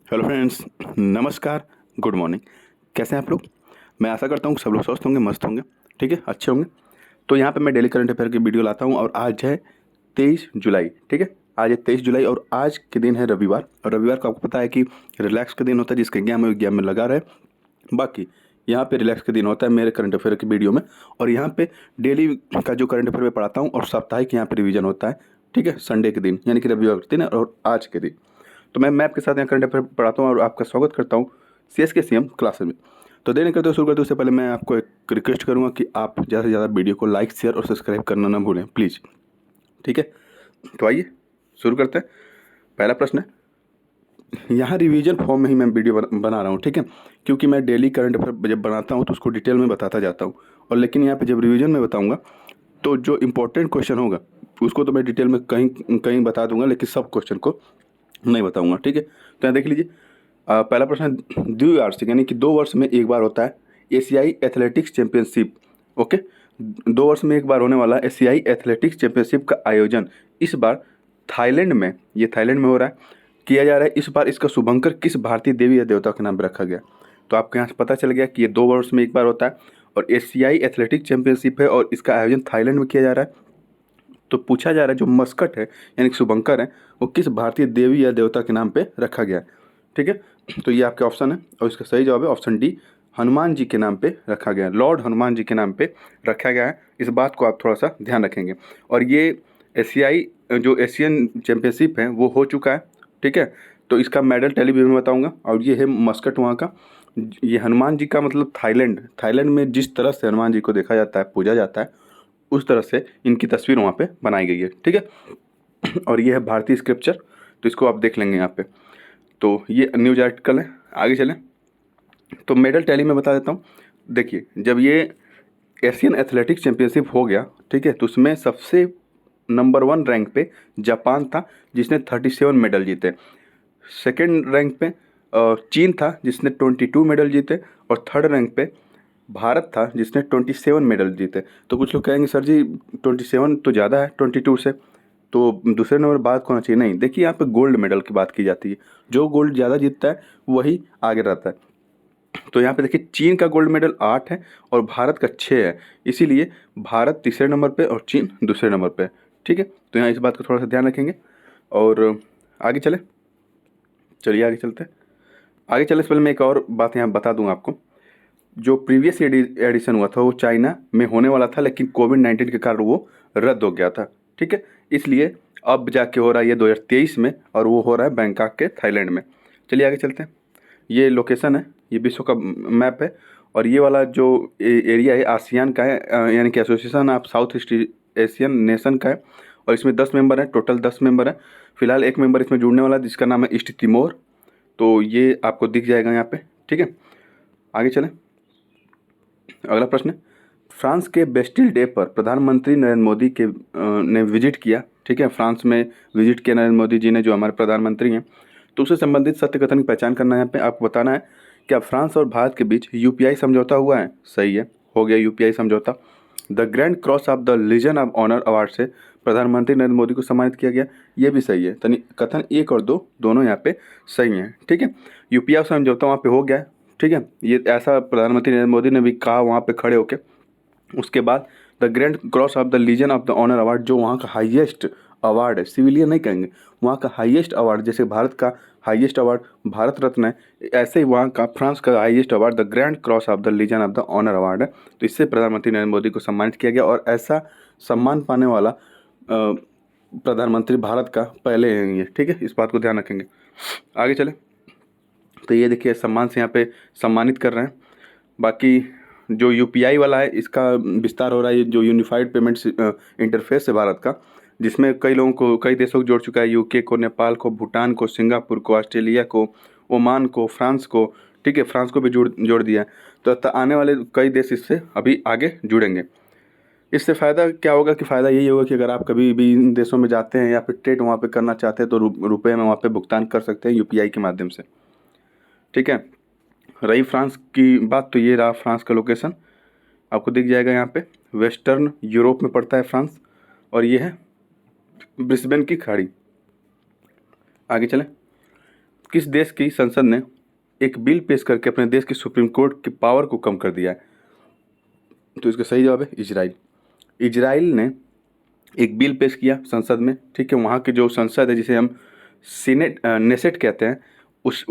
Hello friends, नमस्कार, good morning. कैसे हैं आप लोग? मैं आशा करता हूँ कि सब लोग स्वस्थ होंगे, मस्त होंगे, ठीक है, अच्छे होंगे। तो यहाँ पे मैं डेली करंट अफेयर की वीडियो लाता हूँ और आज है 23 जुलाई, ठीक है। आज है 23 जुलाई और आज के दिन है रविवार। और रविवार को आपको पता है कि रिलैक्स का दिन होता है, जिसके एग्जाम में लगा रहे। बाकी यहाँ पे रिलैक्स का दिन होता है मेरे करंट अफेयर की वीडियो में। और यहाँ पे डेली का जो करंट अफेयर मैं पढ़ाता हूँ और साप्ताहिक यहाँ पे रिवीजन होता है, ठीक है, संडे के दिन यानी कि रविवार के दिन और आज के दिन। तो मैं आपके साथ यहाँ करंट अफेयर पढ़ाता हूँ और आपका स्वागत करता हूँ CS के CM क्लासेस में। तो देर नहीं करते शुरू करते उससे पहले मैं आपको एक रिक्वेस्ट करूँगा कि आप ज़्यादा से ज़्यादा वीडियो को लाइक, शेयर और सब्सक्राइब करना ना भूलें प्लीज़, ठीक है। तो आइए शुरू करते हैं। पहला प्रश्न है, यहाँ रिवीजन फॉर्म में ही मैं वीडियो बना रहा हूँ, ठीक है, क्योंकि मैं डेली करंट अफेयर जब बनाता हूँ तो उसको डिटेल में बताता जाता हूँ। और लेकिन यहाँ पे जब रिवीजन में बताऊँगा तो जो इम्पोर्टेंट क्वेश्चन होगा उसको तो मैं डिटेल में कहीं कहीं बता दूंगा, लेकिन सब क्वेश्चन को नहीं बताऊंगा, ठीक है। तो यहाँ देख लीजिए, पहला प्रश्न है, द्विवार्षिक यानी कि 2 वर्ष में एक बार होता है एशियाई एथलेटिक्स चैंपियनशिप। ओके, 2 वर्ष में एक बार होने वाला एशियाई एथलेटिक्स चैंपियनशिप का आयोजन इस बार थाईलैंड में, ये थाईलैंड में हो रहा है, किया जा रहा है। इस बार इसका शुभंकर किस भारतीय देवी या देवता के नाम पर रखा गया? तो आपको यहाँ से पता चल गया कि ये 2 वर्ष में एक बार होता है और एशियाई एथलेटिक चैंपियनशिप है और इसका आयोजन थाईलैंड में किया जा रहा है। तो पूछा जा रहा है जो मस्कट है यानी कि शुभंकर है वो किस भारतीय देवी या देवता के नाम पे रखा गया है, ठीक है। तो ये आपके ऑप्शन है और इसका सही जवाब है ऑप्शन डी, हनुमान जी के नाम पे रखा गया है, लॉर्ड हनुमान जी के नाम पे रखा गया है। इस बात को आप थोड़ा सा ध्यान रखेंगे। और ये एशियाई जो एशियन चैंपियनशिप है वो हो चुका है, ठीक है। तो इसका मेडल टैली भी मैं बताऊँगा। और ये है मस्कट वहाँ का। ये हनुमान जी का मतलब थाईलैंड में जिस तरह से हनुमान जी को देखा जाता है, पूजा जाता है, उस तरह से इनकी तस्वीर वहाँ पे बनाई गई है, ठीक है। और ये है भारतीय स्क्रिप्चर, तो इसको आप देख लेंगे यहाँ पे। तो ये न्यूज आर्टिकल है। आगे चलें तो मेडल टैली में बता देता हूँ। देखिए, जब ये एशियन एथलेटिक्स चैंपियनशिप हो गया, ठीक है, तो उसमें सबसे नंबर 1 रैंक पे जापान था जिसने 37 मेडल जीते। सेकेंड रैंक पे चीन था जिसने 22 मेडल जीते। और थर्ड रैंक पे भारत था जिसने 27 मेडल जीते। तो कुछ लोग कहेंगे सर जी 27 तो ज़्यादा है 22 से, तो दूसरे नंबर बात होना चाहिए। नहीं, देखिए यहाँ पे गोल्ड मेडल की बात की जाती है, जो गोल्ड ज़्यादा जीतता है वही आगे रहता है। तो यहाँ पे देखिए चीन का गोल्ड मेडल 8 है और भारत का 6 है, इसीलिए भारत तीसरे नंबर पे और चीन दूसरे नंबर पे, ठीक है। तो यहाँ इस बात का थोड़ा सा ध्यान रखेंगे। और आगे चलिए आगे चलते हैं। आगे चलने से पहले मैं एक और बात यहाँ बता दूँ आपको। जो प्रीवियस एडिशन हुआ था वो चाइना में होने वाला था, लेकिन कोविड-19 के कारण वो रद्द हो गया था, ठीक है। इसलिए अब जाके हो रहा है ये 2023 में और वो हो रहा है बैंकॉक के थाईलैंड में। चलिए आगे चलते हैं। ये लोकेशन है, ये विश्व का मैप है। और ये वाला जो एरिया है आसियान का है, यानी कि association of south east Asian nation का है। और इसमें 10 मेंबर हैं, टोटल 10 मेंबर हैं। फिलहाल एक मेंबर इसमें जुड़ने वाला है जिसका नाम है ईस्ट तिमोर। तो ये आपको दिख जाएगा यहाँ पे, ठीक है। आगे चलें। अगला प्रश्न है, फ्रांस के बेस्टिल डे पर प्रधानमंत्री नरेंद्र मोदी के ने विजिट किया, ठीक है। फ्रांस में विजिट किया नरेंद्र मोदी जी ने, जो हमारे प्रधानमंत्री हैं। तो उससे संबंधित सत्य कथन की पहचान करना है। यहाँ पे आपको बताना है क्या फ्रांस और भारत के बीच UPI समझौता हुआ है? सही है, हो गया UPI समझौता। The grand cross of the legion of honour award से प्रधानमंत्री नरेंद्र मोदी को सम्मानित किया गया, ये भी सही है। तनी कथन 1 और 2 दोनों यहाँ पे सही हैं, ठीक है। UPI समझौता वहाँ पे हो गया है, ठीक है। ये ऐसा प्रधानमंत्री नरेंद्र मोदी ने भी कहा वहाँ पे खड़े होके। उसके बाद the grand cross of the legion of the honour award, जो वहाँ का हाईएस्ट अवार्ड है, सिविलियन नहीं कहेंगे, वहाँ का हाईएस्ट अवार्ड, जैसे भारत का हाईएस्ट अवार्ड भारत रत्न है, ऐसे ही वहाँ का फ्रांस का highest award the grand cross of the legion of the honour award है। तो इससे प्रधानमंत्री नरेंद्र मोदी को सम्मानित किया गया और ऐसा सम्मान पाने वाला प्रधानमंत्री भारत का पहले हैं ये, ठीक है। इस बात को ध्यान रखेंगे। आगे चले तो ये देखिए सम्मान से यहाँ पे सम्मानित कर रहे हैं। बाकी जो UPI वाला है इसका विस्तार हो रहा है, जो यूनिफाइड पेमेंट्स इंटरफेस है भारत का, जिसमें कई लोगों को, कई देशों को जोड़ चुका है। UK को, नेपाल को, भूटान को, सिंगापुर को, ऑस्ट्रेलिया को, ओमान को, फ्रांस को, ठीक है, फ्रांस को भी जोड़ दिया है। तो आने वाले कई देश इससे अभी आगे जुड़ेंगे। इससे फ़ायदा क्या होगा कि फ़ायदा यही होगा कि अगर आप कभी भी इन देशों में जाते हैं या फिर ट्रेड वहाँ पे करना चाहते हैं तो रुपये में वहाँ पे भुगतान कर सकते हैं UPI के माध्यम से, ठीक है। रही फ्रांस की बात, तो ये रहा फ्रांस का लोकेशन, आपको दिख जाएगा यहाँ पे। वेस्टर्न यूरोप में पड़ता है फ्रांस और ये है ब्रिस्बेन की खाड़ी। आगे चलें। किस देश की संसद ने एक बिल पेश करके अपने देश की सुप्रीम कोर्ट की पावर को कम कर दिया है? तो इसका सही जवाब है इजराइल। इजराइल ने एक बिल पेश किया संसद में, ठीक है। वहाँ की जो संसद है, जिसे हम नेसेट कहते हैं, उस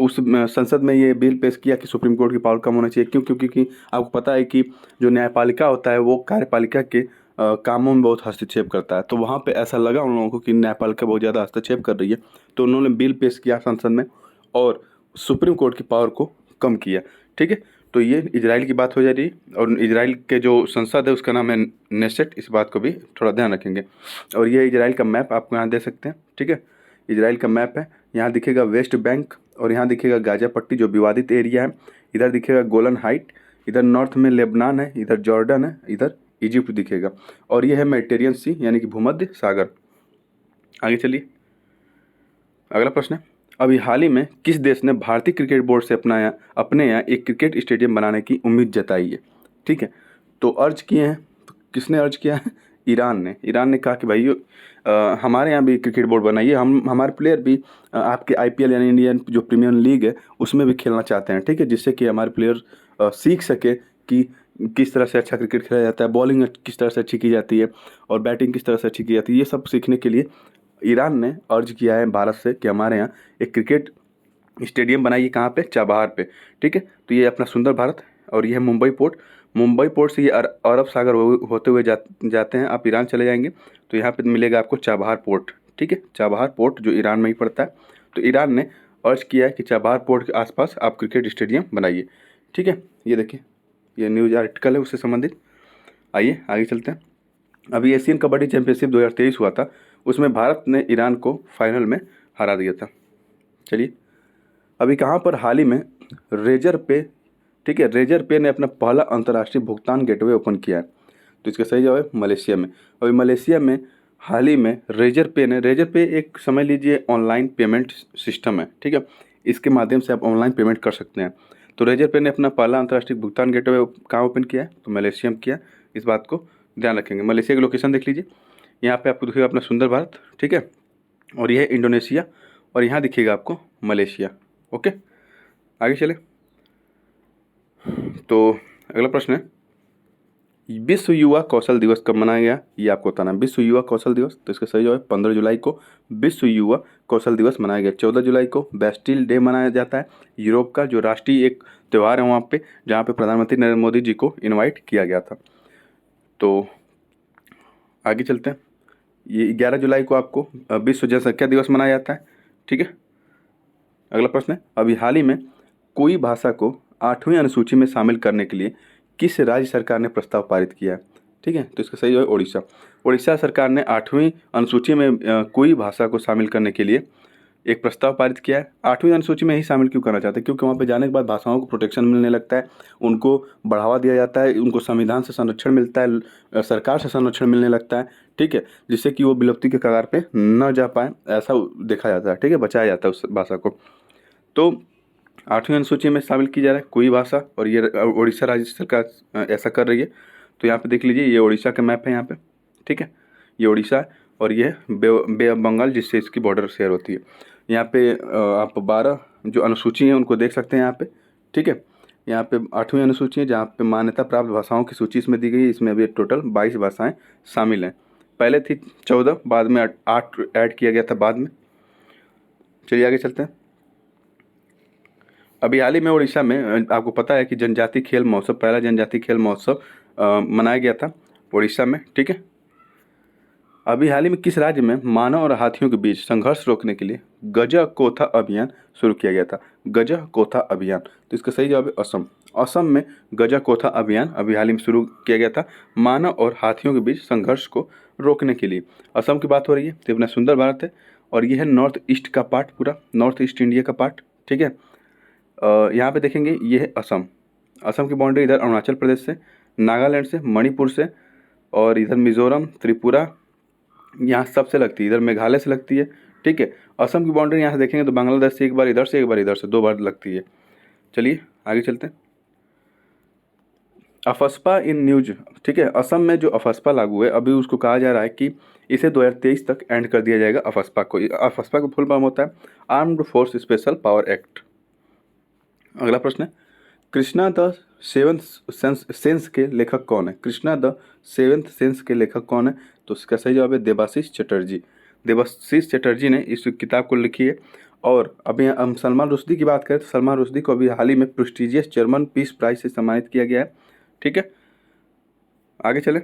संसद में ये बिल पेश किया कि सुप्रीम कोर्ट की पावर कम होना चाहिए। क्यों? क्योंकि आपको पता है कि जो न्यायपालिका होता है वो कार्यपालिका के कामों में बहुत हस्तक्षेप करता है। तो वहाँ पे ऐसा लगा उन लोगों को कि न्यायपालिका बहुत ज़्यादा हस्तक्षेप कर रही है, तो उन्होंने बिल पेश किया संसद में और सुप्रीम कोर्ट की पावर को कम किया, ठीक है। तो ये इजराइल की बात हो जा रही है और इजराइल के जो संसद है उसका नाम है नेसेट, इस बात को भी थोड़ा ध्यान रखेंगे। और ये इजराइल का मैप आपको यहाँ दे सकते हैं, ठीक है। इजराइल का मैप है, यहाँ दिखेगा वेस्ट बैंक और यहाँ दिखेगा गाजा पट्टी जो विवादित एरिया है, इधर दिखेगा गोलन हाइट, इधर नॉर्थ में लेबनान है, इधर जॉर्डन है, इधर इजिप्ट दिखेगा और ये है मेडिटेरियन सी यानी कि भूमध्य सागर। आगे चलिए, अगला प्रश्न है, अभी हाल ही में किस देश ने भारतीय क्रिकेट बोर्ड से अपने यहाँ एक क्रिकेट स्टेडियम बनाने की उम्मीद जताई है? ठीक है, तो अर्ज किए हैं, तो किसने अर्ज किया है? ईरान ने। ईरान ने कहा कि भाई हमारे यहाँ भी क्रिकेट बोर्ड बनाइए, हमारे प्लेयर भी आपके आईपीएल यानी इंडियन जो प्रीमियर लीग है उसमें भी खेलना चाहते हैं, ठीक है, जिससे कि हमारे प्लेयर सीख सके कि किस तरह से अच्छा क्रिकेट खेला जाता है, बॉलिंग किस तरह से अच्छी की जाती है और बैटिंग किस तरह से अच्छी की जाती है। ये सब सीखने के लिए ईरान ने अर्ज किया है भारत से कि हमारे यहाँ एक क्रिकेट स्टेडियम बनाइए। कहाँ पे? चाबहार पे, ठीक है। तो ये अपना सुंदर भारत और ये है मुंबई पोर्ट। मुंबई पोर्ट से ये अरब सागर होते हुए जाते हैं। आप ईरान चले जाएंगे तो यहाँ पे मिलेगा आपको चाबहार पोर्ट, ठीक है। चाबहार पोर्ट जो ईरान में ही पड़ता है। तो ईरान ने अर्ज किया है कि चाबहार पोर्ट के आसपास आप क्रिकेट स्टेडियम बनाइए, ठीक है। ये देखिए, ये न्यूज़ आर्टिकल है उससे संबंधित। आइए आगे चलते हैं। अभी एशियन कबड्डी चैंपियनशिप 2023 हुआ था, उसमें भारत ने ईरान को फाइनल में हरा दिया था। चलिए, अभी कहाँ पर हाल ही में रेजर पे, ठीक है, रेजर पे ने अपना पहला अंतर्राष्ट्रीय भुगतान गेटवे ओपन किया है। तो इसका सही जवाब है मलेशिया में। अभी मलेशिया में हाल ही में रेजर पे एक समझ लीजिए ऑनलाइन पेमेंट सिस्टम है, ठीक है। इसके माध्यम से आप ऑनलाइन पेमेंट कर सकते हैं। तो रेजर पे ने अपना पहला अंतर्राष्ट्रीय भुगतान गेटवे कहाँ ओपन किया है? तो मलेशिया में किया। इस बात को ध्यान रखेंगे। मलेशिया की लोकेशन देख लीजिए, यहाँ पे आपको दिखेगा अपना सुंदर भारत, ठीक है, और यह है इंडोनेशिया और यहाँ दिखेगा आपको मलेशिया। ओके, आगे चले। तो अगला प्रश्न है, विश्व युवा कौशल दिवस कब मनाया गया? ये आपको बताना है। विश्व युवा कौशल दिवस, तो इसका सही जवाब है 15 जुलाई को विश्व युवा कौशल दिवस मनाया गया। 14 जुलाई को बेस्टिल डे मनाया जाता है, यूरोप का जो राष्ट्रीय एक त्यौहार है वहाँ पे, जहाँ पे प्रधानमंत्री नरेंद्र मोदी जी को इन्वाइट किया गया था। तो आगे चलते हैं। ये 11 जुलाई को आपको विश्व जनसंख्या दिवस मनाया जाता है, ठीक है। अगला प्रश्न है, अभी हाल ही में कोई भाषा को 8वीं अनुसूची में शामिल करने के लिए किस राज्य सरकार ने प्रस्ताव पारित किया है? ठीक है, तो इसका सही जवाब है उड़ीसा। उड़ीसा सरकार ने 8वीं अनुसूची में कोई भाषा को शामिल करने के लिए एक प्रस्ताव पारित किया है। 8वीं अनुसूची में ही शामिल क्यों करना चाहते हैं? क्योंकि वहाँ पे जाने के बाद भाषाओं को प्रोटेक्शन मिलने लगता है, उनको बढ़ावा दिया जाता है, उनको संविधान से संरक्षण मिलता है, सरकार से संरक्षण मिलने लगता है, ठीक है, जिससे कि वो विलुप्ति के कगार पे न जा पाए, ऐसा देखा जाता है, ठीक है, बचाया जाता है उस भाषा को। तो 8वीं अनुसूची में शामिल की जा रहा है कोई भाषा, और ये उड़ीसा राज्य सरकार ऐसा कर रही है। तो यहाँ पे देख लीजिए, ये उड़ीसा का मैप है यहाँ पे, ठीक है, ये उड़ीसा है और ये बे ऑफ बंगाल जिससे इसकी बॉर्डर शेयर होती है। यहाँ पे आप 12 जो अनुसूची हैं उनको देख सकते हैं यहाँ पे, ठीक है। यहाँ पे 8वीं अनुसूची है जहाँ पे मान्यता प्राप्त भाषाओं की सूची इसमें दी गई है। इसमें अभी टोटल 22 भाषाएँ शामिल हैं। पहले थी 14, बाद में 8 ऐड किया गया था बाद में। चलिए आगे चलते हैं। अभी हाल ही में उड़ीसा में आपको पता है कि जनजातीय खेल महोत्सव, पहला जनजातीय खेल महोत्सव मनाया गया था उड़ीसा में, ठीक है। अभी हाल ही में किस राज्य में मानव और हाथियों के बीच संघर्ष रोकने के लिए गजा कोथा अभियान शुरू किया गया था? गजा कोथा अभियान, तो इसका सही जवाब है असम। असम में गजा कोथा अभियान अभी हाल ही में शुरू किया गया था मानव और हाथियों के बीच संघर्ष को रोकने के लिए। असम की बात हो रही है, तो अपना सुंदर भारत है और ये है नॉर्थ ईस्ट का पार्ट, पूरा नॉर्थ ईस्ट इंडिया का पार्ट, ठीक है। यहाँ पे देखेंगे ये है असम। असम की बाउंड्री इधर अरुणाचल प्रदेश से, नागालैंड से, मणिपुर से और इधर मिज़ोरम, त्रिपुरा यहाँ सबसे लगती है, इधर मेघालय से लगती है, ठीक है। असम की बाउंड्री यहाँ से देखेंगे तो बांग्लादेश से एक बार इधर से, एक बार इधर से, 2 बार लगती है। चलिए आगे चलते हैं। अफस्पा इन न्यूज, ठीक है, असम में जो अफस्पा लागू है अभी उसको कहा जा रहा है कि इसे 2023 तक एंड कर दिया जाएगा अफस्पा को। अफस्पा को फुल फॉर्म होता है armed force special power act. अगला प्रश्न है, कृष्णा द सेवंथ सेंस के लेखक कौन है? कृष्णा द सेवंथ सेंस के लेखक कौन है? तो इसका सही जवाब है देबाशीष चटर्जी। देबाशीष चटर्जी ने इस किताब को लिखी है। और अभी हम सलमान रुश्दी की बात करें तो सलमान रुश्दी को अभी हाल ही में प्रेस्टिजियस जर्मन पीस प्राइज से सम्मानित किया गया है। ठीक है, आगे चलें।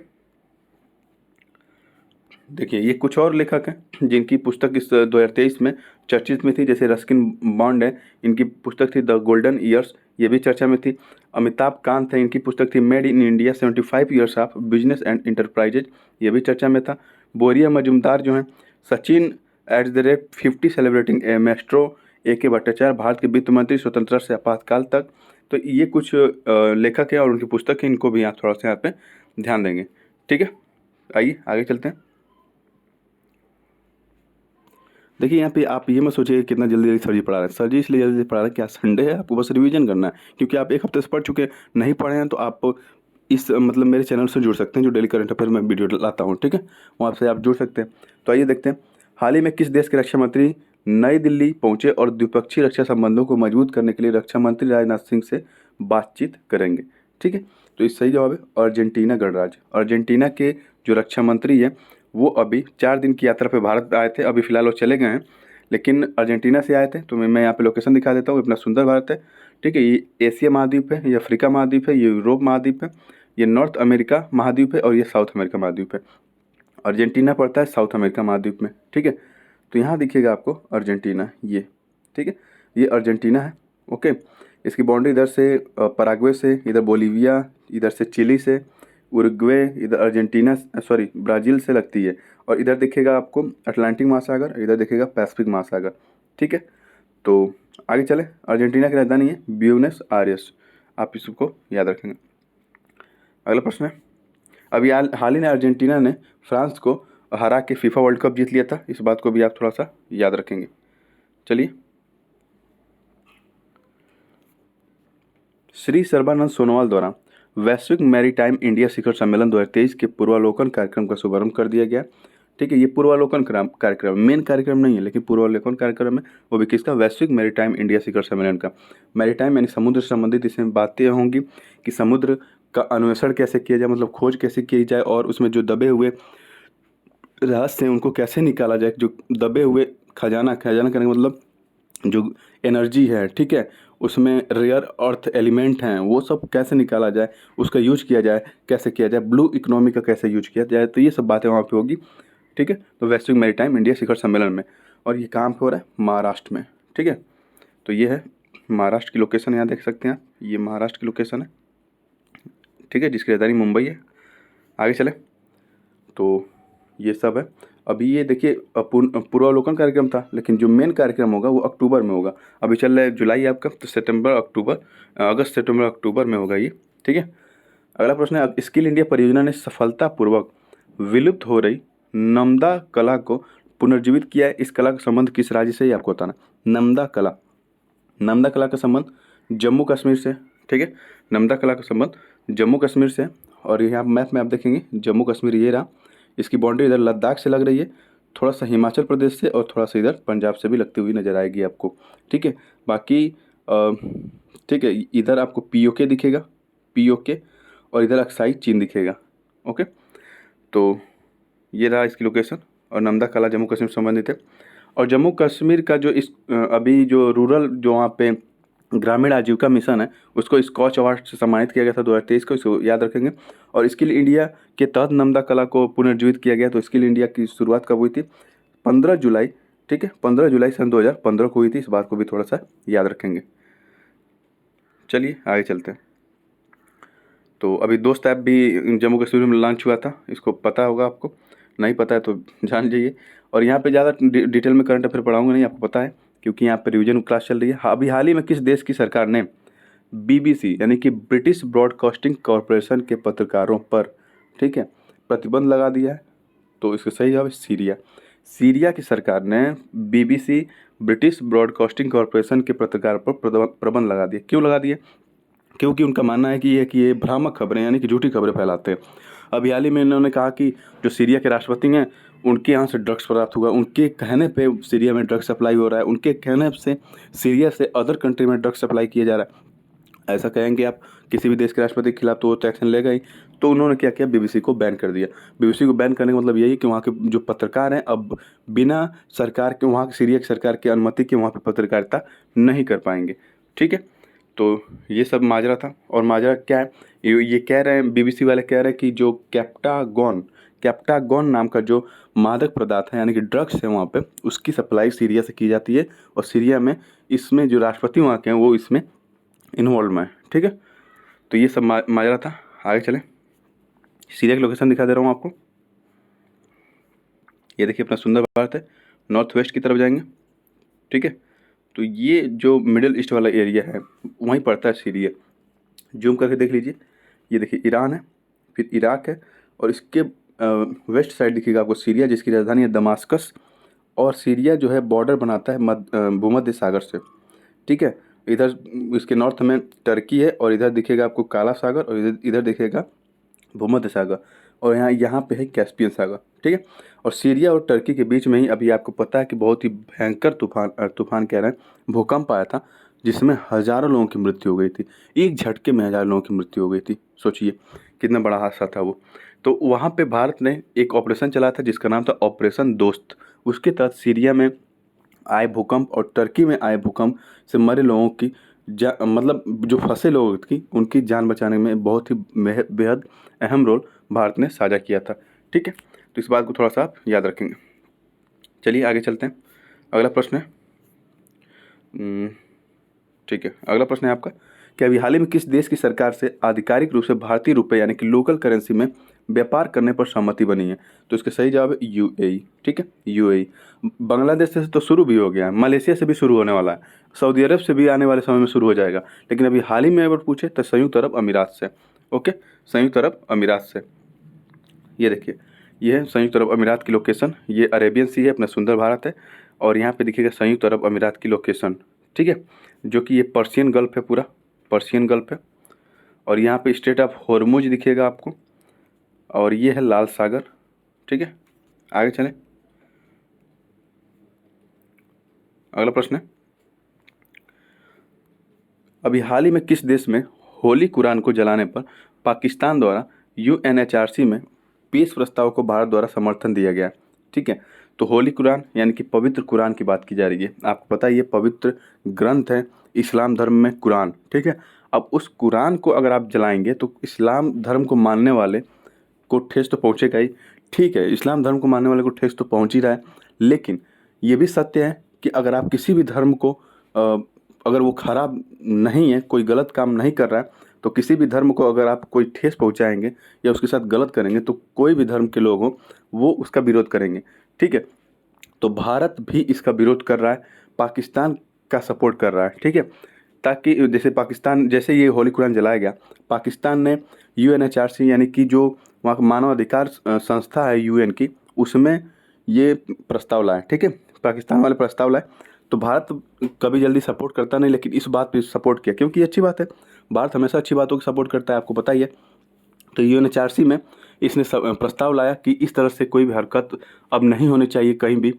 देखिए ये कुछ और लेखक हैं जिनकी पुस्तक इस 2023 में चर्चित में थी, जैसे रस्किन बॉन्ड है, इनकी पुस्तक थी द गोल्डन ईयर्स, ये भी चर्चा में थी। अमिताभ कांत है, इनकी पुस्तक थी made in India 75 years of business and enterprises, ये भी चर्चा में था। बोरिया मजूमदार जो हैं, सचिन @50 सेलिब्रेटिंग ए मेस्ट्रो, AK भट्टाचार्य भारत के वित्त मंत्री स्वतंत्रता से आपातकाल तक। तो ये कुछ लेखक हैं और उनकी पुस्तक है, इनको भी आप थोड़ा सा यहाँ पे ध्यान देंगे। ठीक है, आइए आगे चलते हैं। देखिए यहाँ पे आप ये मत सोचिए कितना जल्दी जल्दी सर जी पढ़ा रहे हैं। सर जी इसलिए जल्दी पढ़ा रहे हैं, क्या संडे है, आपको बस रिवीजन करना है, क्योंकि आप एक हफ्ते से पढ़ चुके हैं, नहीं पढ़े हैं तो आप इस मतलब मेरे चैनल से जुड़ सकते हैं, जो डेली करंट अफेयर में वीडियो लाता हूँ। ठीक है, वहाँ से आप जुड़ सकते हैं। तो आइए देखते हैं, हाल ही में किस देश के रक्षा मंत्री नई दिल्ली पहुँचे और द्विपक्षीय रक्षा संबंधों को मजबूत करने के लिए रक्षा मंत्री राजनाथ सिंह से बातचीत करेंगे? ठीक है, तो इस सही जवाब है अर्जेंटीना गणराज्य। अर्जेंटीना के जो रक्षा मंत्री हैं वो अभी 4 दिन की यात्रा पे भारत आए थे, अभी फ़िलहाल वो चले गए हैं, लेकिन अर्जेंटीना से आए थे। तो मैं यहाँ पे लोकेशन दिखा देता हूँ, इतना सुंदर भारत है। ठीक है, ये एशिया महाद्वीप है, ये अफ्रीका महाद्वीप है, ये यूरोप महाद्वीप है, ये नॉर्थ अमेरिका महाद्वीप है और ये साउथ अमेरिका महाद्वीप है। अर्जेंटीना पड़ता है साउथ अमेरिका महाद्वीप में। ठीक है, तो यहाँ दिखेगा आपको अर्जेंटीना, ये ठीक है, ये अर्जेंटीना है। ओके, इसकी बाउंड्री इधर से पराग्वे से, इधर बोलीविया, इधर से चिली से, उरुग्वे, इधर अर्जेंटीना सॉरी ब्राज़ील से लगती है। और इधर दिखेगा आपको अटलांटिक महासागर, इधर दिखेगा पैसिफिक महासागर। ठीक है, तो आगे चले। अर्जेंटीना की राजधानी है ब्यूनस आयर्स, आप इसको याद रखेंगे। अगला प्रश्न है, अभी हाल ही में अर्जेंटीना ने फ्रांस को हरा के फीफा वर्ल्ड कप जीत लिया था, इस बात को भी आप थोड़ा सा याद रखेंगे। चलिए, श्री सर्बानंद सोनोवाल द्वारा वैश्विक मैरीटाइम इंडिया शिखर सम्मेलन 2023 के पूर्वावलोकन कार्यक्रम का शुभारंभ कर दिया गया। ठीक है, ये पूर्वावलोकन कार्यक्रम मेन कार्यक्रम नहीं है, लेकिन पूर्वावलोकन कार्यक्रम है, वो भी किसका? वैश्विक मैरीटाइम इंडिया शिखर सम्मेलन का। मैरीटाइम यानी समुद्र से संबंधित इसमें बातें होंगी कि समुद्र का अन्वेषण कैसे किया जाए, मतलब खोज कैसे की जाए, और उसमें जो दबे हुए रहस्य हैं उनको कैसे निकाला जाए, जो दबे हुए खजाना करने का मतलब जो एनर्जी है, ठीक है, उसमें रेयर अर्थ एलिमेंट हैं, वो सब कैसे निकाला जाए, उसका यूज किया जाए, कैसे किया जाए, ब्लू इकोनॉमी का कैसे यूज किया जाए, तो ये सब बातें वहाँ पे होगी। ठीक है, तो वैश्विक मैरीटाइम इंडिया शिखर सम्मेलन में, और ये कहाँ पे हो रहा है? महाराष्ट्र में। ठीक है, तो ये है महाराष्ट्र की लोकेशन, यहाँ देख सकते हैं आप, ये महाराष्ट्र की लोकेशन है। ठीक है, जिसकी राजधानी मुंबई है। आगे चले, तो ये सब है। अभी ये देखिए पूर्वावलोकन कार्यक्रम था, लेकिन जो मेन कार्यक्रम होगा वो अक्टूबर में होगा। अभी चल रहा है जुलाई आपका, तो सितंबर अक्टूबर अगस्त सितंबर अक्टूबर में होगा ये। ठीक है, अगला प्रश्न है, स्किल इंडिया परियोजना ने सफलतापूर्वक विलुप्त हो रही नमदा कला को पुनर्जीवित किया है। इस कला का संबंध किस राज्य से, ये आपको बताना। नमदा कला का संबंध जम्मू कश्मीर से। ठीक है, नमदा कला का संबंध जम्मू कश्मीर से। और यहाँ मैप में आप देखेंगे जम्मू कश्मीर ये रहा, इसकी बाउंड्री इधर लद्दाख से लग रही है, थोड़ा सा हिमाचल प्रदेश से, और थोड़ा सा इधर पंजाब से भी लगती हुई नज़र आएगी आपको। ठीक है, बाकी ठीक है, इधर आपको POK दिखेगा, POK, और इधर अक्साई चीन दिखेगा। ओके, तो ये रहा इसकी लोकेशन, और नमदा कला जम्मू कश्मीर से संबंधित है। और जम्मू कश्मीर का जो इस अभी जो रूरल जो वहाँ पे ग्रामीण आजीविका मिशन है, उसको स्कॉच अवार्ड से सम्मानित किया गया था 2023 को, इसको याद रखेंगे। और स्किल इंडिया के तहत नमदा कला को पुनर्जीवित किया गया। तो स्किल इंडिया की शुरुआत कब हुई थी? 15 जुलाई। ठीक है, 15 जुलाई सन 2015 को हुई थी, इस बात को भी थोड़ा सा याद रखेंगे। चलिए आगे चलते हैं। तो अभी दोस्त ऐप भी जम्मू कश्मीर में लॉन्च हुआ था, इसको पता होगा आपको, नहीं पता है तो जान जाइए। और यहाँ पे ज़्यादा डिटेल में करंट अफेयर पढ़ाऊँगा नहीं, आपको पता है, क्योंकि यहाँ पे रिवीजन क्लास चल रही है। अभी हाल ही में किस देश की सरकार ने BBC यानी कि ब्रिटिश ब्रॉडकास्टिंग कॉरपोरेशन के पत्रकारों पर, ठीक है, प्रतिबंध लगा दिया है? तो इसका सही जवाब है सीरिया। सीरिया की सरकार ने BBC ब्रिटिश ब्रॉडकास्टिंग कॉरपोरेशन के पत्रकार पर प्रतिबंध लगा दिया। क्यों लगा दिया? क्योंकि उनका मानना है कि ये भ्रामक खबरें यानी कि झूठी खबरें फैलाते हैं। अभी हाल ही में इन्होंने कहा कि जो सीरिया के राष्ट्रपति हैं उनके यहाँ से ड्रग्स प्राप्त हुआ, उनके कहने पे सीरिया में ड्रग्स सप्लाई हो रहा है, उनके कहने से सीरिया से अदर कंट्री में ड्रग्स सप्लाई किया जा रहा है। ऐसा कहेंगे आप किसी भी देश के राष्ट्रपति के खिलाफ तो वो तो एक्शन लेगा ही। तो उन्होंने क्या किया, बीबीसी को बैन कर दिया। बीबीसी को बैन करने का मतलब यही है कि वहाँ के जो पत्रकार हैं अब बिना सरकार के, वहाँ की सीरिया की सरकार की अनुमति के वहाँ पे पत्रकारिता नहीं कर पाएंगे। ठीक है, तो ये सब माजरा था। और माजरा क्या है, ये कह रहे हैं, बीबीसी वाले कह रहे हैं कि जो कैप्टागॉन नाम का जो मादक पदार्थ है यानी कि ड्रग्स है वहाँ पे, उसकी सप्लाई सीरिया से की जाती है और सीरिया में इसमें जो राष्ट्रपति वहाँ के हैं वो इसमें इन्वॉल्व है। ठीक है, तो ये सब माजरा था। आगे चलें, सीरिया की लोकेशन दिखा दे रहा हूँ आपको। ये देखिए अपना सुंदर भारत है, नॉर्थ वेस्ट की तरफ जाएंगे। ठीक है, तो ये जो मिडिल ईस्ट वाला एरिया है वहीं पड़ता है सीरिया। जूम करके देख लीजिए, ये देखिए ईरान है, फिर इराक है, और इसके वेस्ट साइड दिखेगा आपको सीरिया जिसकी राजधानी है दमास्कस। और सीरिया जो है बॉर्डर बनाता है भूमध्य सागर से। ठीक है, इधर इसके नॉर्थ में टर्की है और इधर दिखेगा आपको काला सागर और इधर दिखेगा भूमध्य सागर, और यहाँ पे है कैस्पियन सागर। ठीक है, और सीरिया और टर्की के बीच में ही अभी आपको पता है कि बहुत ही भयंकर तूफान कह रहे हैं भूकंप आया था जिसमें हज़ारों लोगों की मृत्यु हो गई थी। एक झटके में हज़ारों लोगों की मृत्यु हो गई थी, सोचिए कितना बड़ा हादसा था वो। तो वहाँ पे भारत ने एक ऑपरेशन चलाया था जिसका नाम था ऑपरेशन दोस्त। उसके तहत सीरिया में आए भूकंप और टर्की में आए भूकंप से मरे लोगों की मतलब जो फंसे लोगों की उनकी जान बचाने में बहुत ही बेहद अहम रोल भारत ने साझा किया था। ठीक है, तो इस बात को थोड़ा सा आप याद रखेंगे। चलिए आगे चलते हैं, अगला प्रश्न है। ठीक है, अगला प्रश्न है आपका कि अभी हाल ही में किस देश की सरकार से आधिकारिक रूप से भारतीय रुपये यानी कि लोकल करेंसी में व्यापार करने पर सहमति बनी है? तो इसका सही जवाब है यूएई। ठीक है, यूएई। बांग्लादेश से तो शुरू भी हो गया है, मलेशिया से भी शुरू होने वाला है, सऊदी अरब से भी आने वाले समय में शुरू हो जाएगा, लेकिन अभी हाल ही में अगर पूछे तो संयुक्त अरब अमीरात से। ओके, संयुक्त अरब अमीरात से। ये देखिए, ये है संयुक्त अरब अमीरात की लोकेशन। ये अरेबियन सी है, अपना सुंदर भारत है, और यहाँ पे दिखेगा संयुक्त अरब अमीरात की लोकेशन। ठीक है, जो कि ये पर्शियन गल्फ है, पूरा पर्शियन गल्फ है। और यहाँ पे स्ट्रेट ऑफ हॉर्मुज दिखेगा आपको, और ये है लाल सागर। ठीक है, आगे चलें, अगला प्रश्न है अभी हाल ही में किस देश में होली कुरान को जलाने पर पाकिस्तान द्वारा यूएनएचआरसी में पेश प्रस्ताव को भारत द्वारा समर्थन दिया गया? ठीक है, तो होली कुरान यानी कि पवित्र कुरान की बात की जा रही है। आपको पता है ये पवित्र ग्रंथ है इस्लाम धर्म में कुरान। ठीक है, अब उस कुरान को अगर आप जलाएंगे तो इस्लाम धर्म को मानने वाले को ठेस तो पहुँचेगा ही। ठीक है, इस्लाम धर्म को मानने वाले को ठेस तो पहुँच ही रहा है, लेकिन ये भी सत्य है कि अगर आप किसी भी धर्म को अगर वो खराब नहीं है, कोई गलत काम नहीं कर रहा है, तो किसी भी धर्म को अगर आप कोई ठेस पहुंचाएंगे या उसके साथ गलत करेंगे तो कोई भी धर्म के लोग हों वो उसका विरोध करेंगे। ठीक है, तो भारत भी इसका विरोध कर रहा है, पाकिस्तान का सपोर्ट कर रहा है। ठीक है, ताकि जैसे पाकिस्तान, जैसे ये होली कुरान जलाया गया, पाकिस्तान ने यूएनएचआरसी यानी कि जो वहाँ का मानव अधिकार संस्था है यूएन की, उसमें ये प्रस्ताव लाए। ठीक है, पाकिस्तान वाले प्रस्ताव लाए, तो भारत कभी जल्दी सपोर्ट करता नहीं, लेकिन इस बात पे सपोर्ट किया क्योंकि अच्छी बात है। भारत हमेशा अच्छी बातों की सपोर्ट करता है, आपको पता ही है। तो यूएनएचआरसी में इसने प्रस्ताव लाया कि इस तरह से कोई भी हरकत अब नहीं होनी चाहिए कहीं भी,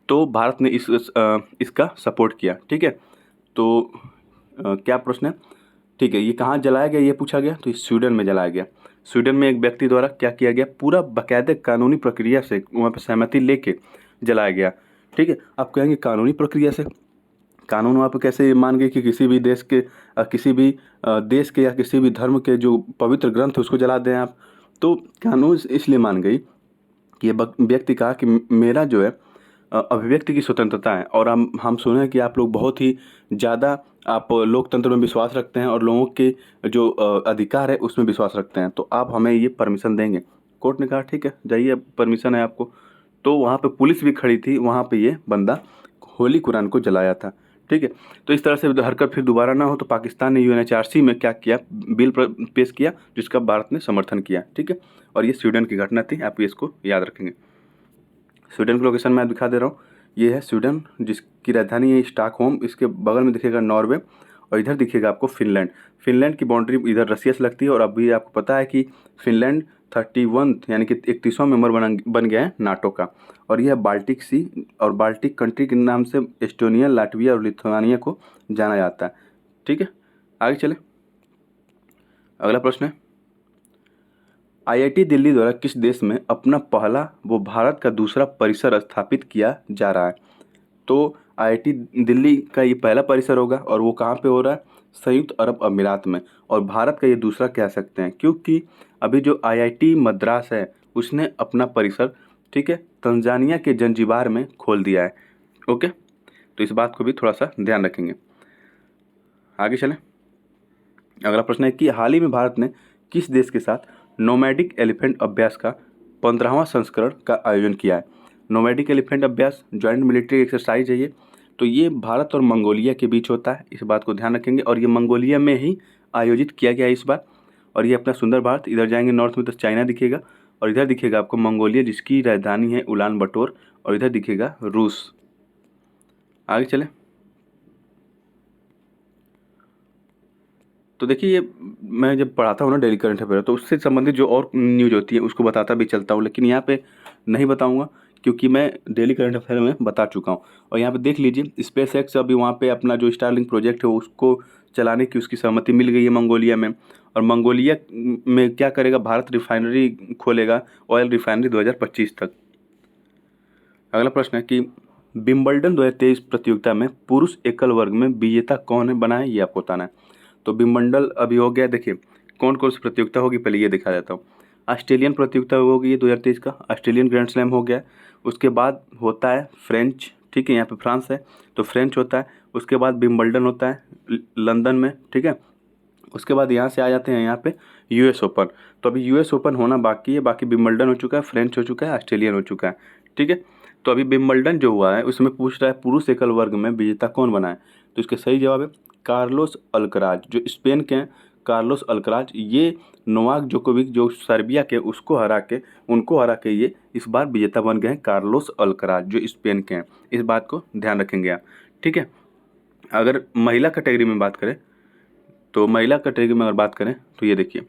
तो भारत ने इसका सपोर्ट किया। ठीक है, तो क्या प्रश्न है? ठीक है, ये कहाँ जलाया गया ये पूछा गया, तो ये स्वीडन में जलाया गया। स्वीडन में एक व्यक्ति द्वारा क्या किया गया, पूरा बाकायदे कानूनी प्रक्रिया से वहाँ पर सहमति लेके जलाया गया। ठीक है, आप कहेंगे कानूनी प्रक्रिया से, कानून वहाँ पर कैसे मान गए कि किसी भी देश के या किसी भी धर्म के जो पवित्र ग्रंथ है उसको जला दें आप? तो कानून इसलिए मान गई कि ये व्यक्ति कहा कि मेरा जो है अभिव्यक्ति की स्वतंत्रता है, और हम सुने हैं कि आप लोग बहुत ही ज़्यादा आप लोकतंत्र में विश्वास रखते हैं और लोगों के जो अधिकार है उसमें विश्वास रखते हैं, तो आप हमें ये परमिशन देंगे? कोर्ट ने कहा ठीक है जाइए, परमिशन है आपको। तो वहाँ पे पुलिस भी खड़ी थी, वहाँ पे ये बंदा होली कुरान को जलाया था। ठीक है, तो इस तरह से हरकत फिर दोबारा ना हो, तो पाकिस्तान ने यूएनएचआरसी में क्या किया, बिल पेश किया जिसका भारत ने समर्थन किया। ठीक है, और ये स्वीडन की घटना थी, आप इसको याद रखेंगे। स्वीडन की लोकेशन मैं दिखा दे रहा हूँ, ये है स्वीडन जिसकी राजधानी है स्टॉकहोम, इसके बगल में दिखेगा नॉर्वे, और इधर दिखेगा आपको फिनलैंड। फिनलैंड की बाउंड्री इधर रसिया से लगती है और अभी आपको पता है कि फिनलैंड 31 यानी कि 31वां मेंबर बन गया है नाटो का। और यह बाल्टिक सी और बाल्टिक कंट्री के नाम से एस्टोनिया, लाटविया और लिथुआनिया को जाना जाता है। ठीक है, आगे चले। अगला प्रश्न है, आईआईटी दिल्ली द्वारा किस देश में अपना पहला व भारत का दूसरा परिसर स्थापित किया जा रहा है? तो आईआईटी दिल्ली का ये पहला परिसर होगा और वो कहाँ पे हो रहा है? संयुक्त अरब अमीरात में। और भारत का ये दूसरा कह सकते हैं क्योंकि अभी जो आईआईटी मद्रास है उसने अपना परिसर, ठीक है, तंजानिया के जंजीबार में खोल दिया है। ओके, तो इस बात को भी थोड़ा सा ध्यान रखेंगे। आगे चलें। अगला प्रश्न है कि हाल ही में भारत ने किस देश के साथ नोमैडिक एलिफेंट अभ्यास का 15वां संस्करण का आयोजन किया है? नोमैडिक एलिफेंट अभ्यास जॉइंट मिलिट्री एक्सरसाइज है ये। तो ये भारत और मंगोलिया के बीच होता है, इस बात को ध्यान रखेंगे। और ये मंगोलिया में ही आयोजित किया गया है इस बार। और ये अपना सुंदर भारत, इधर जाएंगे नॉर्थ में तो चाइना दिखेगा और इधर दिखेगा आपको मंगोलिया जिसकी राजधानी है उलान बटोर, और इधर दिखेगा रूस। आगे चले। तो देखिए, ये मैं जब पढ़ाता हूँ ना डेली करंट अफेयर, तो उससे संबंधित जो और न्यूज़ होती है उसको बताता भी चलता हूँ, लेकिन यहाँ पे नहीं बताऊँगा क्योंकि मैं डेली करंट अफेयर में बता चुका हूँ। और यहाँ पे देख लीजिए, स्पेस एक्स अभी वहाँ पे अपना जो स्टारलिंक प्रोजेक्ट है उसको चलाने की उसकी सहमति मिल गई है मंगोलिया में। और मंगोलिया में क्या करेगा, भारत रिफाइनरी खोलेगा, ऑयल रिफाइनरी 2025 तक। अगला प्रश्न है कि विंबलडन 2023 प्रतियोगिता में पुरुष एकल वर्ग में विजेता कौन है बना है, ये आपको बताना है। तो विंबलडन अभी हो गया। देखिए कौन कौन सी प्रतियोगिता होगी, पहले ये दिखा देता हूँ। ऑस्ट्रेलियन प्रतियोगिता होगी ये 2023 का, ऑस्ट्रेलियन ग्रैंड स्लैम हो गया। उसके बाद होता है फ्रेंच, ठीक है, यहाँ पे फ्रांस है तो फ्रेंच होता है। उसके बाद विंबलडन होता है लंदन में, ठीक है। उसके बाद यहाँ से आ जाते हैं यहाँ पे यूएस ओपन। तो अभी यूएस ओपन होना बाकी है, बाकी विंबलडन हो चुका है, फ्रेंच हो चुका है, ऑस्ट्रेलियन हो चुका है, ठीक है। तो अभी विंबलडन जो हुआ है उसमें पूछ रहा है पुरुष एकल वर्ग में विजेता कौन बना है। तो इसका सही जवाब है कार्लोस अल्कराज, जो स्पेन के हैं। कार्लोस अल्कराज ये नोवाक जोकोविक जो सर्बिया के उनको हरा के ये इस बार विजेता बन गए हैं। कार्लोस अल्कराज जो स्पेन के हैं, इस बात को ध्यान रखेंगे आप, ठीक है। अगर महिला कैटेगरी में बात करें तो महिला कैटेगरी में अगर बात करें तो ये देखिए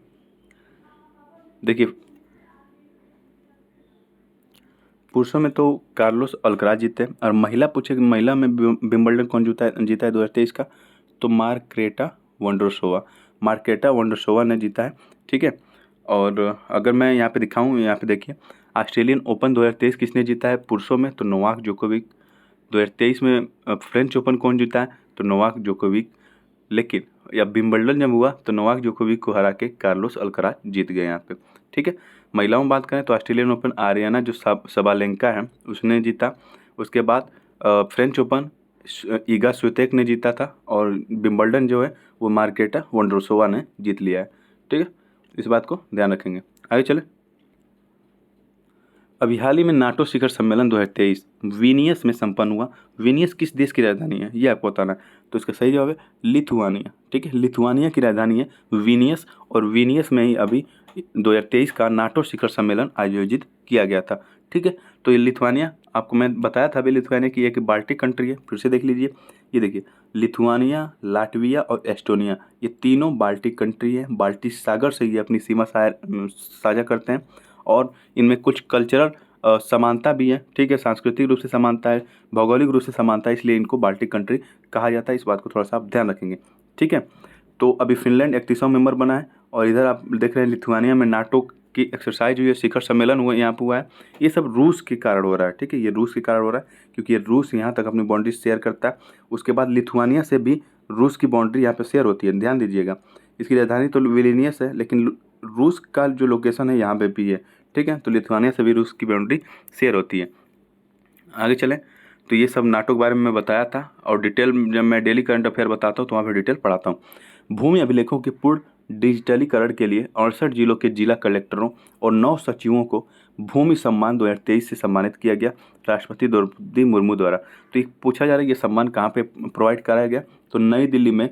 पुरुषों में तो कार्लोस अल्कराज जीते हैं। और महिला पूछे कि महिला में विंबलडन कौन जीता है 2023 का, तो मार्केटा वोंड्रोसोवा ने जीता है, ठीक है। और अगर मैं यहाँ पे दिखाऊँ, यहाँ पे देखिए ऑस्ट्रेलियन ओपन 2023 किसने जीता है पुरुषों में, तो नोवाक जोकोविक। 2023 में फ्रेंच ओपन कौन जीता है, तो नोवाक जोकोविक। लेकिन या विंबलडन जब हुआ तो नोवाक जोकोविक को हरा के कार्लोस अल्कराज जीत गए यहाँ पे, ठीक है। महिलाओं में बात करें तो ऑस्ट्रेलियन ओपन आरियाना जो सबालेंका है उसने जीता। उसके बाद फ्रेंच ओपन ईगा स्वितेक ने जीता था। और विंबलडन जो है वो मार्केटा वोंड्रोसोवा ने जीत लिया है, ठीक है। इस बात को ध्यान रखेंगे। आगे चले। अभी हाल ही में नाटो शिखर सम्मेलन 2023 विनियस में संपन्न हुआ। विनियस किस देश की राजधानी है, ये आपको बताना है। तो इसका सही जवाब है लिथुआनिया, ठीक है। लिथुआनिया की राजधानी है विनियस, और विनियस में ही अभी 2023 का नाटो शिखर सम्मेलन आयोजित किया गया था, ठीक है। तो ये लिथुआनिया आपको मैं बताया था अभी, लिथुआनिया की एक बाल्टिक कंट्री है, फिर से देख लीजिए। ये देखिए लिथुआनिया, लाटविया और एस्टोनिया, ये तीनों बाल्टिक कंट्री है। बाल्टिक सागर से ये अपनी सीमा साझा करते हैं। और इनमें कुछ कल्चरल समानता भी है, ठीक है। सांस्कृतिक रूप से समानता है, भौगोलिक रूप से समानता है, इसलिए इनको बाल्टिक कंट्री कहा जाता है। इस बात को थोड़ा सा आप ध्यान रखेंगे, ठीक है। तो अभी फिनलैंड 31वां मेंबर बना है और इधर आप देख रहे हैं लिथुआनिया में नाटो की एक्सरसाइज हुई है, शिखर सम्मेलन हुआ यहाँ पे हुआ है। ये सब रूस के कारण हो रहा है, ठीक है। ये रूस के कारण हो रहा है क्योंकि ये रूस यहाँ तक अपनी बाउंड्री शेयर करता है। उसके बाद लिथुआनिया से भी रूस की बाउंड्री यहाँ पे शेयर होती है, ध्यान दीजिएगा। इसकी राजधानी तो विलिनियस है, लेकिन रूस का जो लोकेशन है यहाँ पे भी है, ठीक है। तो लिथुआनिया से भी रूस की बाउंड्री शेयर होती है। आगे चलें। तो ये सब नाटो के बारे में मैं बताया था, और डिटेल जब मैं डेली करंट अफेयर बताता हूँ तो वहाँ पर डिटेल पढ़ाता हूँ। भूमि अभिलेखों के पूर्ण डिजिटलीकरण के लिए 68 जिलों के जिला कलेक्टरों और 9 सचिवों को भूमि सम्मान 2023 से सम्मानित किया गया राष्ट्रपति द्रौपदी मुर्मू द्वारा। तो ये पूछा जा रहा है ये सम्मान कहाँ पे प्रोवाइड कराया गया, तो नई दिल्ली में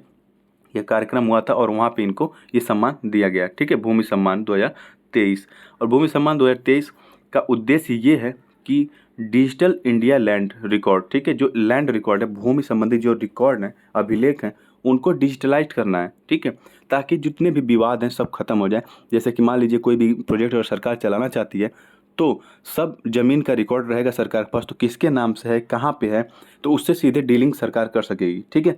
यह कार्यक्रम हुआ था और वहाँ पे इनको ये सम्मान दिया गया, ठीक है। भूमि सम्मान 2023। और भूमि सम्मान 2023 का उद्देश्य ये है कि डिजिटल इंडिया लैंड रिकॉर्ड, ठीक है, जो लैंड रिकॉर्ड है, भूमि संबंधी जो रिकॉर्ड हैं, अभिलेख हैं, उनको डिजिटलाइज करना है, ठीक है, ताकि जितने भी विवाद हैं सब खत्म हो जाए। जैसे कि मान लीजिए कोई भी प्रोजेक्ट अगर सरकार चलाना चाहती है तो सब जमीन का रिकॉर्ड रहेगा सरकार के पास, तो किसके नाम से है, कहाँ पे है, तो उससे सीधे डीलिंग सरकार कर सकेगी, ठीक है।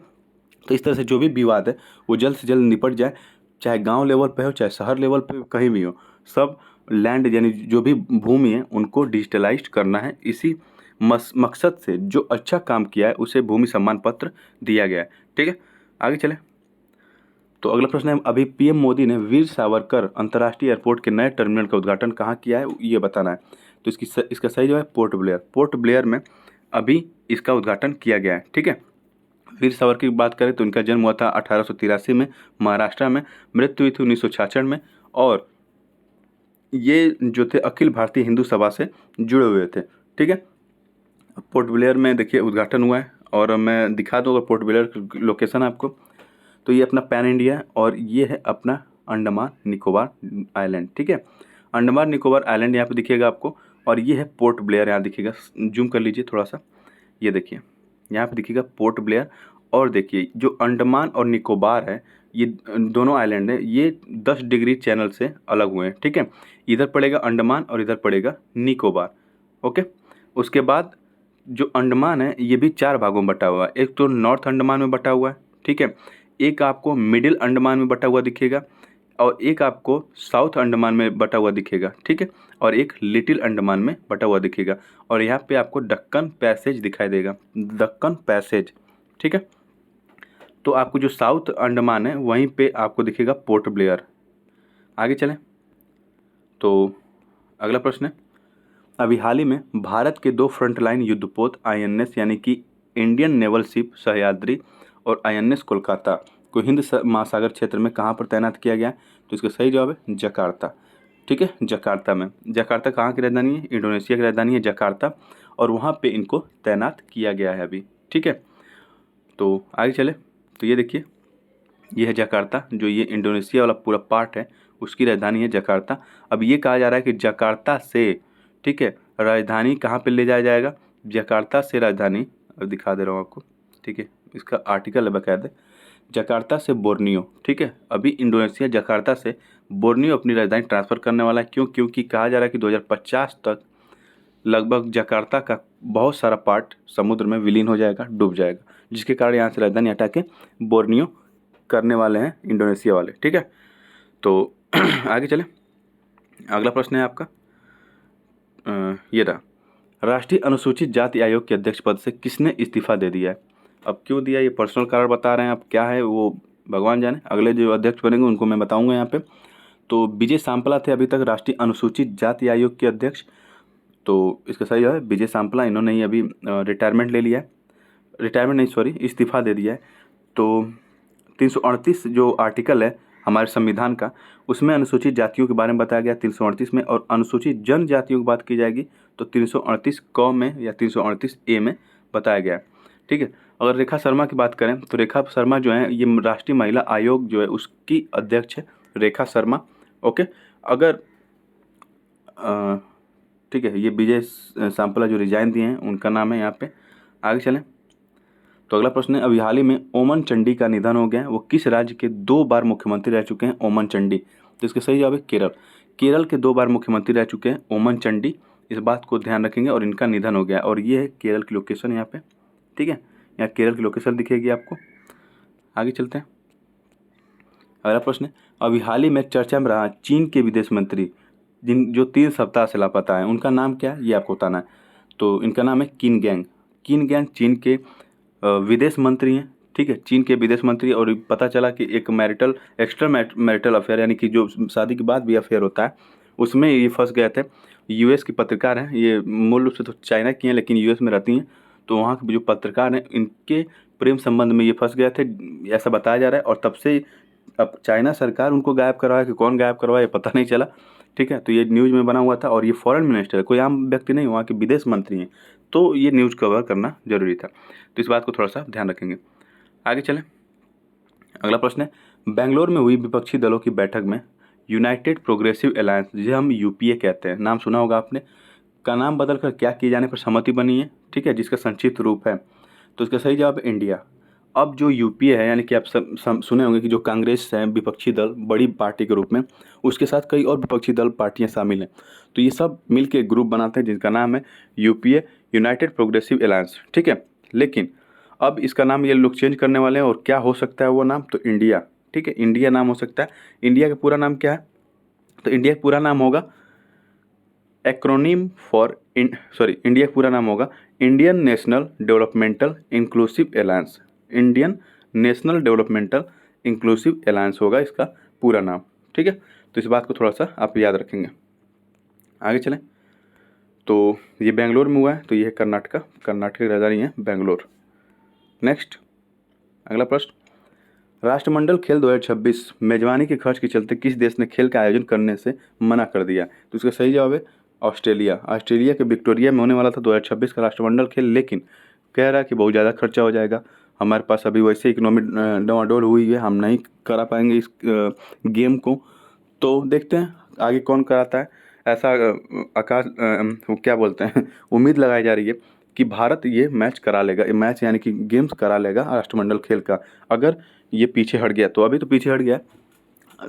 तो इस तरह से जो भी विवाद है वो जल्द से जल्द निपट जाए, चाहे गांव लेवल पे हो चाहे शहर लेवल पे कहीं भी हो, सब लैंड यानी जो भी भूमि है उनको डिजिटलाइज्ड करना है। इसी मकसद से जो अच्छा काम किया है उसे भूमि सम्मान पत्र दिया गया है, ठीक है। आगे चले तो अगला प्रश्न है, अभी पीएम मोदी ने वीर सावरकर अंतर्राष्ट्रीय एयरपोर्ट के नए टर्मिनल का उद्घाटन कहाँ किया है, ये बताना है। तो इसका सही जो है पोर्ट ब्लेयर, पोर्ट ब्लेयर में अभी इसका उद्घाटन किया गया है, ठीक है। वीर सावरकर की बात करें तो इनका जन्म हुआ था 1883 में महाराष्ट्र में, मृत्यु हुई थी 1966 में, और ये जो थे अखिल भारतीय हिंदू सभा से जुड़े हुए थे, ठीक है। पोर्ट ब्लेयर में देखिए उद्घाटन हुआ है, और मैं दिखा दूँ अगर पोर्ट ब्लेयर की लोकेशन आपको, तो ये अपना पैन इंडिया है और ये है अपना अंडमान निकोबार आइलैंड, ठीक है। अंडमान निकोबार आइलैंड यहाँ पे दिखेगा आपको, और ये है पोर्ट ब्लेयर, यहाँ दिखेगा, जूम कर लीजिए थोड़ा सा, ये देखिए यहाँ पे दिखेगा पोर्ट ब्लेयर। और देखिए जो अंडमान और निकोबार है, ये दोनों आइलैंड है, ये 10 डिग्री चैनल से अलग हुए हैं, ठीक है। इधर पड़ेगा अंडमान और इधर पड़ेगा निकोबार, ओके। उसके बाद जो अंडमान है ये भी 4 भागों में बटा हुआ है, एक तो नॉर्थ अंडमान में बटा हुआ है, ठीक है, एक आपको मिडिल अंडमान में बटा हुआ दिखेगा, और एक आपको साउथ अंडमान में बटा हुआ दिखेगा, ठीक है, और एक लिटिल अंडमान में बटा हुआ दिखेगा, और यहाँ पे आपको दक्कन पैसेज दिखाई देगा, दक्कन पैसेज, ठीक है। तो आपको जो साउथ अंडमान है वहीं पे आपको दिखेगा पोर्ट ब्लेयर। आगे चलें तो अगला प्रश्न है, अभी हाल ही में भारत के 2 फ्रंटलाइन युद्धपोत आईएनएस यानी कि इंडियन नेवल शिप सह्याद्री और आईएनएस कोलकाता को हिंद महासागर क्षेत्र में कहाँ पर तैनात किया गया है, तो इसका सही जवाब है जकार्ता, ठीक है, जकार्ता में। जकार्ता कहाँ की राजधानी है, इंडोनेशिया की राजधानी है जकार्ता, और वहाँ पे इनको तैनात किया गया है अभी, ठीक है। तो आगे चले तो ये देखिए, ये है जकार्ता, जो ये इंडोनेशिया वाला पूरा पार्ट है उसकी राजधानी है जकार्ता। अब ये कहा जा रहा है कि जकार्ता से, ठीक है, राजधानी कहाँ पे ले जाया जाएगा, जकार्ता से राजधानी, अब दिखा दे रहा हूँ आपको, ठीक है, इसका आर्टिकल है बाकायदा, जकार्ता से बोर्नियो, ठीक है। अभी इंडोनेशिया जकार्ता से बोर्नियो अपनी राजधानी ट्रांसफ़र करने वाला है, क्योंकि कहा जा रहा है कि 2050 तक लगभग जकार्ता का बहुत सारा पार्ट समुद्र में विलीन हो जाएगा, डूब जाएगा, जिसके कारण यहाँ से राजधानी हटा के बोर्नियो करने वाले हैं इंडोनेशिया वाले, ठीक है। तो आगे चलें, अगला प्रश्न है आपका, ये रहा, राष्ट्रीय अनुसूचित जाति आयोग के अध्यक्ष पद से किसने इस्तीफा दे दिया है। अब क्यों दिया, ये पर्सनल कारण बता रहे हैं, अब क्या है वो भगवान जाने, अगले जो अध्यक्ष बनेंगे उनको मैं बताऊंगा यहाँ पे। तो विजय सांपला थे अभी तक राष्ट्रीय अनुसूचित जाति आयोग के अध्यक्ष, तो इसका सही है विजय सांपला, इन्होंने ही अभी रिटायरमेंट ले लिया है, रिटायरमेंट नहीं सॉरी इस्तीफा दे दिया है। तो 338 जो आर्टिकल है हमारे संविधान का, उसमें अनुसूचित जातियों के बारे में बताया गया 338 में, और अनुसूचित जनजातियों की बात की जाएगी तो 338 क में या 338 ए में बताया गया है, ठीक है। अगर रेखा शर्मा की बात करें तो रेखा शर्मा जो है ये राष्ट्रीय महिला आयोग जो है उसकी अध्यक्ष है रेखा शर्मा, ओके। अगर ठीक है, ये विजय सांपला जो रिजाइन दिए हैं उनका नाम है यहाँ पे। आगे चलें तो अगला प्रश्न है, अभी हाल ही में ओमन चंडी का निधन हो गया है, वो किस राज्य के 2 बार मुख्यमंत्री रह चुके हैं ओमन चंडी, तो इसका सही जवाब है केरल, केरल के 2 बार मुख्यमंत्री रह चुके हैं ओमन चंडी, इस बात को ध्यान रखेंगे, और इनका निधन हो गया, और ये है केरल की लोकेशन यहाँ पे, ठीक है, यहाँ केरल की लोकेशन दिखेगी आपको। आगे चलते हैं, अगला प्रश्न है, अभी हाल ही में चर्चा में रहा चीन के विदेश मंत्री जो 3 सप्ताह से लापता है, उनका नाम क्या है ये आपको बताना है। तो इनका नाम है किन गैंग, किन गैंग चीन के विदेश मंत्री हैं, ठीक है, चीन के विदेश मंत्री। और पता चला कि एक एक्स्ट्रा मैरिटल अफेयर यानी कि जो शादी के बाद भी अफेयर होता है उसमें ये फंस गए थे। यूएस की पत्रकार हैं, ये मूल रूप से तो चाइना की हैं लेकिन यूएस में रहती हैं, तो वहाँ के जो पत्रकार हैं इनके प्रेम संबंध में ये फंस गए थे, ऐसा बताया जा रहा है। और तब से अब चाइना सरकार उनको गायब करवाया, कि कौन गायब करवाया ये पता नहीं चला, ठीक है। तो ये न्यूज़ में बना हुआ था, और ये फॉरेन मिनिस्टर है, कोई आम व्यक्ति नहीं, वहाँ के विदेश मंत्री हैं, तो ये न्यूज़ कवर करना जरूरी था, तो इस बात को थोड़ा सा ध्यान रखेंगे। आगे चलें, अगला प्रश्न है, बेंगलोर में हुई विपक्षी दलों की बैठक में यूनाइटेड प्रोग्रेसिव अलायंस, जिसे हम यूपीए कहते हैं, नाम सुना होगा आपने, का नाम बदलकर क्या किए जाने पर सहमति बनी है, ठीक है, जिसका संक्षिप्त रूप है। तो इसका सही जवाब है इंडिया। अब जो यूपीए है, यानी कि आप सब सुने होंगे कि जो कांग्रेस है विपक्षी दल बड़ी पार्टी के रूप में, उसके साथ कई और विपक्षी दल पार्टियां शामिल हैं। तो ये सब मिलके एक ग्रुप बनाते हैं जिसका नाम है यूपीए, यूनाइटेड प्रोग्रेसिव अलायंस, ठीक है। लेकिन अब इसका नाम ये लोग चेंज करने वाले हैं, और क्या हो सकता है वो नाम, तो इंडिया, ठीक है, इंडिया नाम हो सकता है। इंडिया का पूरा नाम क्या है, तो इंडिया का पूरा नाम होगा एक्रोनिम फॉर इंडिया का पूरा नाम होगा Indian national developmental inclusive alliance. Indian national developmental inclusive alliance होगा इसका पूरा नाम, ठीक है। तो इस बात को थोड़ा सा आप याद रखेंगे। आगे चलें, तो ये बेंगलोर में हुआ है, तो ये है कर्नाटका, कर्नाटक की राजधानी है बेंगलोर। नेक्स्ट, अगला प्रश्न, राष्ट्रमंडल खेल 2026 मेजबानी के खर्च के चलते किस देश ने खेल का आयोजन करने से मना कर दिया, तो इसका सही जवाब है ऑस्ट्रेलिया। ऑस्ट्रेलिया के विक्टोरिया में होने वाला था 2026 का राष्ट्रमंडल खेल, लेकिन कह रहा है कि बहुत ज़्यादा खर्चा हो जाएगा, हमारे पास अभी वैसे इकोनॉमी डामाडोल हुई है, हम नहीं करा पाएंगे इस गेम को। तो देखते हैं आगे कौन कराता है। ऐसा आकाश वो क्या बोलते हैं उम्मीद लगाई जा रही है कि भारत ये मैच करा लेगा, मैच यानी कि गेम्स करा लेगा राष्ट्रमंडल खेल का, अगर ये पीछे हट गया तो। अभी तो पीछे हट गया,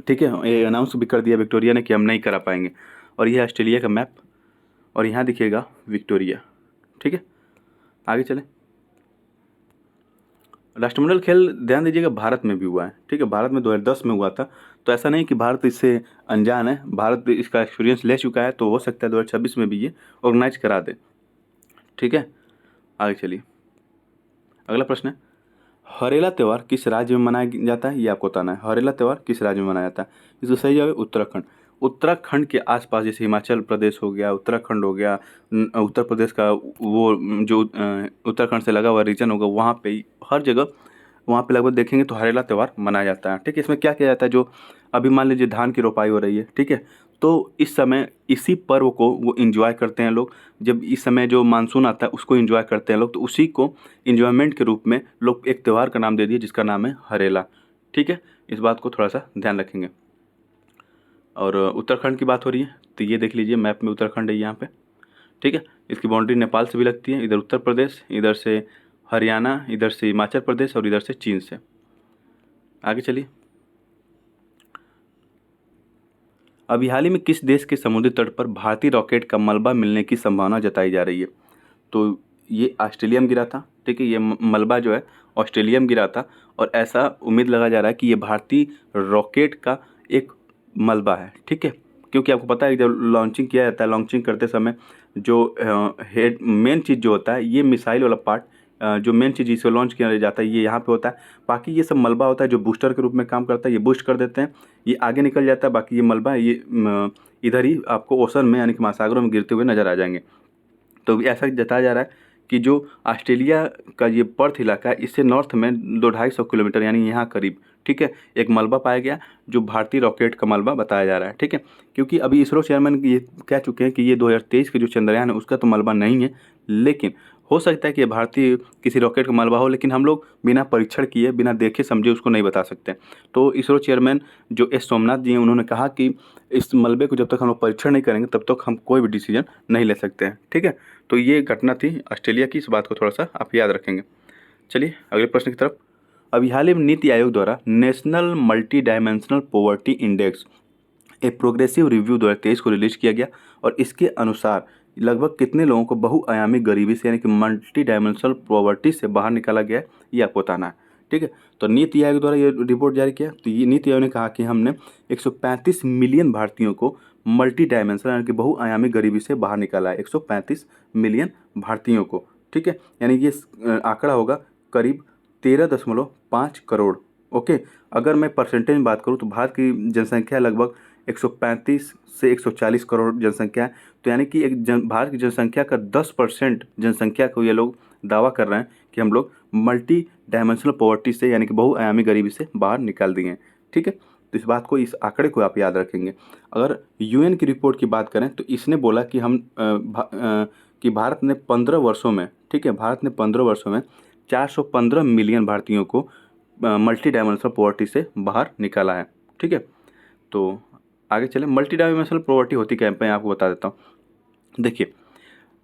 ठीक है, ये अनाउंस भी कर दिया विक्टोरिया ने कि हम नहीं करा पाएंगे। और ये है ऑस्ट्रेलिया का मैप, और यहाँ दिखेगा विक्टोरिया, ठीक है। आगे चलें, राष्ट्रमंडल खेल ध्यान दीजिएगा भारत में भी हुआ है, ठीक है, भारत में 2010 में हुआ था। तो ऐसा नहीं कि भारत इससे अनजान है, भारत इसका एक्सपीरियंस ले चुका है, तो हो सकता है 2026 में भी ये ऑर्गेनाइज करा दे, ठीक है। आगे चलिए, अगला प्रश्न है, हरेला त्यौहार किस राज्य में मनाया जाता है, ये आपको बताना है। हरेला त्यौहार किस राज्य में मनाया जाता है, इसका सही जवाब है उत्तराखंड। उत्तराखंड के आसपास जैसे हिमाचल प्रदेश हो गया, उत्तराखंड हो गया, उत्तर प्रदेश का वो जो उत्तराखंड से लगा हुआ रीजन होगा, वहाँ पे हर जगह वहाँ पे लगभग देखेंगे तो हरेला त्यौहार मनाया जाता है, ठीक है। इसमें क्या किया जाता है, जो अभी मान लीजिए धान की रोपाई हो रही है, ठीक है, तो इस समय इसी पर्व को वो इंजॉय करते हैं लोग। जब इस समय जो मानसून आता है उसको इंजॉय करते हैं लोग, तो उसी को इंजॉयमेंट के रूप में लोग एक त्यौहार का नाम दे दिए जिसका नाम है हरेला, ठीक है। इस बात को थोड़ा सा ध्यान रखेंगे। और उत्तराखंड की बात हो रही है, तो ये देख लीजिए मैप में उत्तराखंड है यहाँ पे, ठीक है। इसकी बाउंड्री नेपाल से भी लगती है, इधर उत्तर प्रदेश, इधर से हरियाणा, इधर से हिमाचल प्रदेश और इधर से चीन से। आगे चलिए, अभी हाल ही में किस देश के समुद्री तट पर भारतीय रॉकेट का मलबा मिलने की संभावना जताई जा रही है, तो ये ऑस्ट्रेलिया में गिरा था, ठीक है, ये मलबा जो है ऑस्ट्रेलिया में गिरा था, और ऐसा उम्मीद लगा जा रहा है कि ये भारतीय रॉकेट का एक मलबा है, ठीक है। क्योंकि आपको पता है जब लॉन्चिंग किया जाता है, लॉन्चिंग करते समय जो हेड मेन चीज़ जो होता है, ये मिसाइल वाला पार्ट, जो मेन चीज़ इसे लॉन्च किया जाता है ये यहाँ पे होता है। बाकी ये सब मलबा होता है जो बूस्टर के रूप में काम करता है, ये बूस्ट कर देते हैं, ये आगे निकल जाता है। बाकी ये मलबा ये इधर ही आपको ओशन में यानी कि महासागरों में गिरते हुए नजर आ जाएंगे। तो ऐसा जताया जा रहा है कि जो ऑस्ट्रेलिया का ये पर्थ इलाका है, इससे नॉर्थ में 200-250 किलोमीटर यानी यहाँ करीब, ठीक है, एक मलबा पाया गया जो भारतीय रॉकेट का मलबा बताया जा रहा है, ठीक है। क्योंकि अभी इसरो चेयरमैन ये कह चुके हैं कि ये 2023 के जो चंद्रयान है उसका तो मलबा नहीं है, लेकिन हो सकता है कि ये भारतीय किसी रॉकेट का मलबा हो, लेकिन हम लोग बिना परीक्षण किए बिना देखे समझे उसको नहीं बता सकते। तो इसरो चेयरमैन जो एस सोमनाथ जी हैं उन्होंने कहा कि इस मलबे को जब तक हम लोग परीक्षण नहीं करेंगे तब तक हम कोई भी डिसीजन नहीं ले सकते हैं, ठीक है। तो ये घटना थी ऑस्ट्रेलिया की, इस बात को थोड़ा सा आप याद रखेंगे। चलिए अगले प्रश्न की तरफ, अभी हाल ही में नीति आयोग द्वारा national multi dimensional poverty index a progressive review 2023 को रिलीज किया गया, और इसके अनुसार लगभग कितने लोगों को बहुआयामी गरीबी से यानी कि मल्टी डायमेंशनल पॉवर्टी से बाहर निकाला गया है, ये आपको बताना है, ठीक है। तो नीति आयोग द्वारा ये रिपोर्ट जारी किया, तो ये नीति आयोग ने कहा कि हमने 135 मिलियन भारतीयों को मल्टी डायमेंशनल यानी कि बहुआयामी गरीबी से बाहर निकाला है, 135 मिलियन भारतीयों को, ठीक है। यानी ये आंकड़ा होगा करीब 13.5 करोड़, ओके। अगर मैं परसेंटेज में बात करूँ तो भारत की जनसंख्या लगभग 135 से 140 करोड़ जनसंख्या है। तो यानी कि भारत की जनसंख्या का 10% जनसंख्या को ये लोग दावा कर रहे हैं कि हम लोग मल्टी डायमेंशनल पॉवर्टी से यानी कि बहुआयामी गरीबी से बाहर निकाल दिए हैं, ठीक है। तो इस बात को, इस आंकड़े को आप याद रखेंगे। अगर यूएन की रिपोर्ट की बात करें तो इसने बोला कि कि भारत ने 15 वर्षों में, ठीक है, भारत ने 15 वर्षों में 415 मिलियन भारतीयों को मल्टी डायमेंशनल पॉवर्टी से बाहर निकाला है, ठीक है। तो आगे चले, मल्टी डायमेंशनल पॉवर्टी होती क्या है मैं आपको बता देता हूँ। देखिए,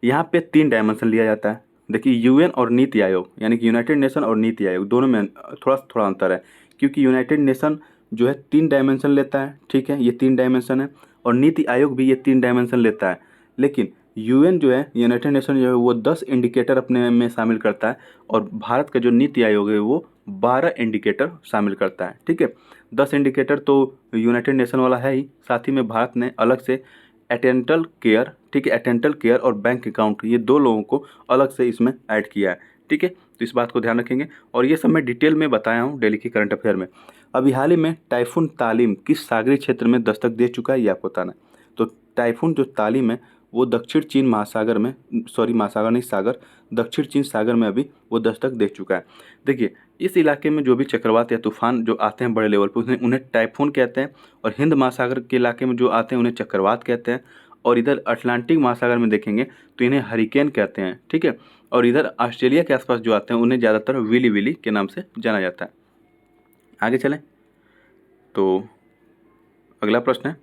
यहाँ पे 3 डायमेंशन लिया जाता है। देखिए यूएन और नीति आयोग, यानी कि यूनाइटेड नेशन और नीति आयोग, दोनों में थोड़ा थोड़ा अंतर है, क्योंकि यूनाइटेड नेशन जो है 3 डायमेंशन लेता है, ठीक है, ये 3 डायमेंशन है, और नीति आयोग भी ये 3 डायमेंशन लेता है। लेकिन यूएन जो है, यूनाइटेड नेशन जो है, वो 10 इंडिकेटर अपने में शामिल करता है, और भारत का जो नीति आयोग है वो 12 इंडिकेटर शामिल करता है, ठीक है। 10 इंडिकेटर तो यूनाइटेड नेशन वाला है ही, साथ ही में भारत ने अलग से अटेंटल केयर, ठीक है, अटेंटल केयर और बैंक अकाउंट, ये 2 लोगों को अलग से इसमें ऐड किया है, ठीक है। तो इस बात को ध्यान रखेंगे, और ये सब मैं डिटेल में बताया हूँ डेली की करंट अफेयर में। अभी हाल ही में टाइफून तालीम किस सागरीय क्षेत्र में दस्तक दे चुका है, ये आपको बताना है। तो टाइफून जो तालीम है वो दक्षिण चीन महासागर में, सॉरी महासागर नहीं, सागर, दक्षिण चीन सागर में अभी वो दस्तक दे चुका है। देखिए इस इलाके में जो भी चक्रवात या तूफान जो आते हैं बड़े लेवल पर, उन्हें टाइफून कहते हैं, और हिंद महासागर के इलाके में जो आते हैं उन्हें चक्रवात कहते हैं, और इधर अटलांटिक महासागर में देखेंगे तो इन्हें हरिकेन कहते हैं, ठीक है। और इधर ऑस्ट्रेलिया के आसपास जो आते हैं उन्हें ज़्यादातर विली विली के नाम से जाना जाता है। आगे चलें तो अगला प्रश्न है,